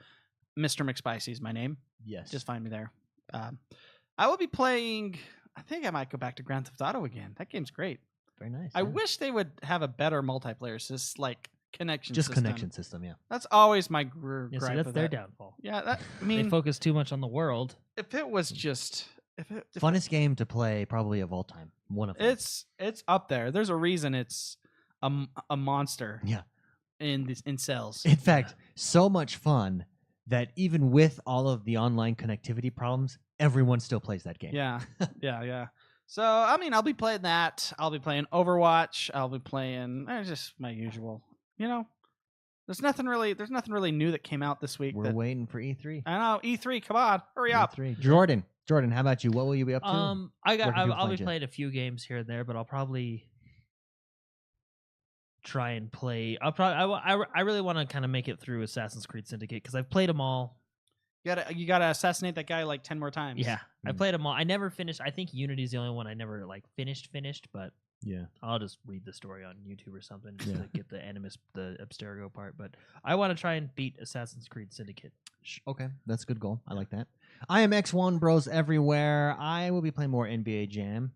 Mr. McSpicy is my name. Yes. Just find me there. I will be playing. I think I might go back to Grand Theft Auto again. That game's great. very nice. I yeah. wish they would have a better multiplayer system, like connection. Just system. connection system, yeah. That's always my yeah, so gripe. that's of their that. downfall. Yeah, I They mean, focus too much on the world. if it was just if Funnest game to play probably of all time. One of them. it's up there. There's a reason it's a monster. Yeah. In cells. In fact, so much fun that even with all of the online connectivity problems, everyone still plays that game. Yeah, yeah. So I mean, I'll be playing that. I'll be playing Overwatch. I'll be playing just my usual. You know, there's nothing really new that came out this week. We're waiting for E3. I know E3. Come on, hurry up. E3. Jordan, how about you? What will you be up to? I'll Where can people be find you? playing a few games here and there, but I'll probably try and play. I really want to kind of make it through Assassin's Creed Syndicate because I've played them all. You gotta assassinate that guy like 10 more times. Yeah, I Mm. played them all. I never finished. I think Unity's the only one I never like finished, but Yeah. I'll just read the story on YouTube or something just Yeah. to get the Animus, the Abstergo part. But I want to try and beat Assassin's Creed Syndicate. Okay, that's a good goal. I like that. I am XoneBros everywhere. I will be playing more NBA Jam,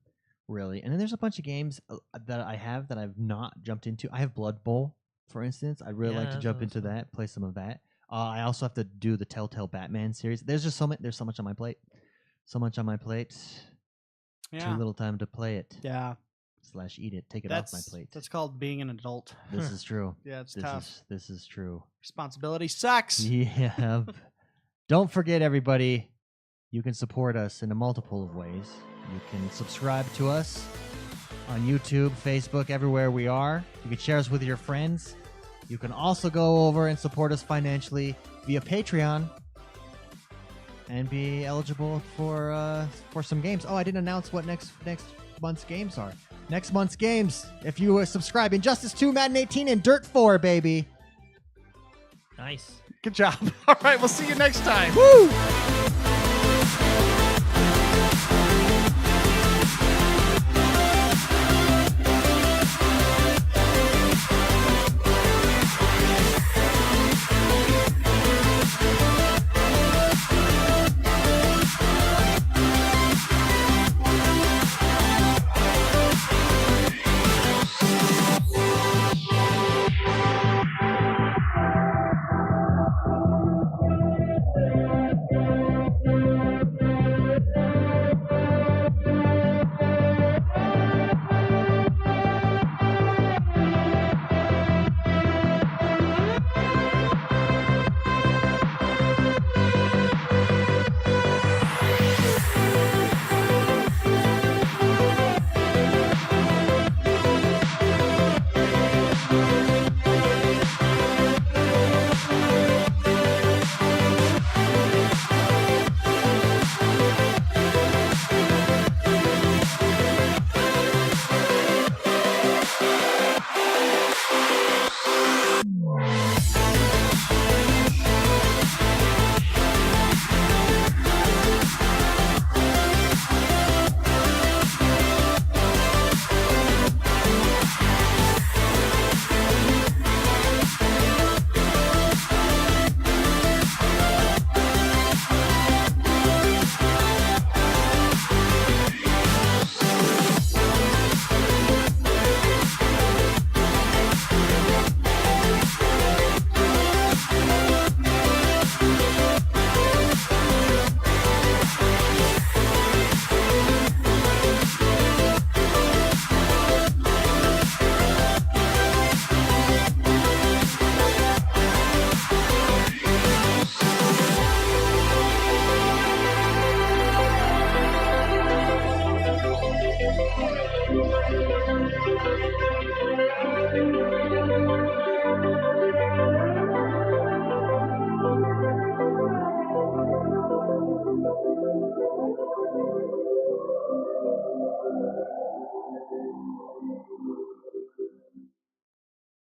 really. And then there's a bunch of games that I have that I've not jumped into. I have Blood Bowl, for instance. I'd really like Yeah, to that jump sounds into fun. that, play some of that. I also have to do the Telltale Batman series. There's just so much. There's so much on my plate. So much on my plate. Too Yeah. little time to play it. Yeah. / eat it. Take it off my plate. That's called being an adult. This is true. Yeah, it's This tough. this is true. Responsibility sucks. Yeah. Don't forget, everybody, you can support us in a multiple of ways. You can subscribe to us on YouTube, Facebook, everywhere we are. You can share us with your friends. You can also go over and support us financially via Patreon and be eligible for some games. Oh, I didn't announce what next month's games are. Next month's games, if you subscribe, Injustice 2, Madden 18, and Dirt 4, baby. Nice. Good job. All right, we'll see you next time. Woo!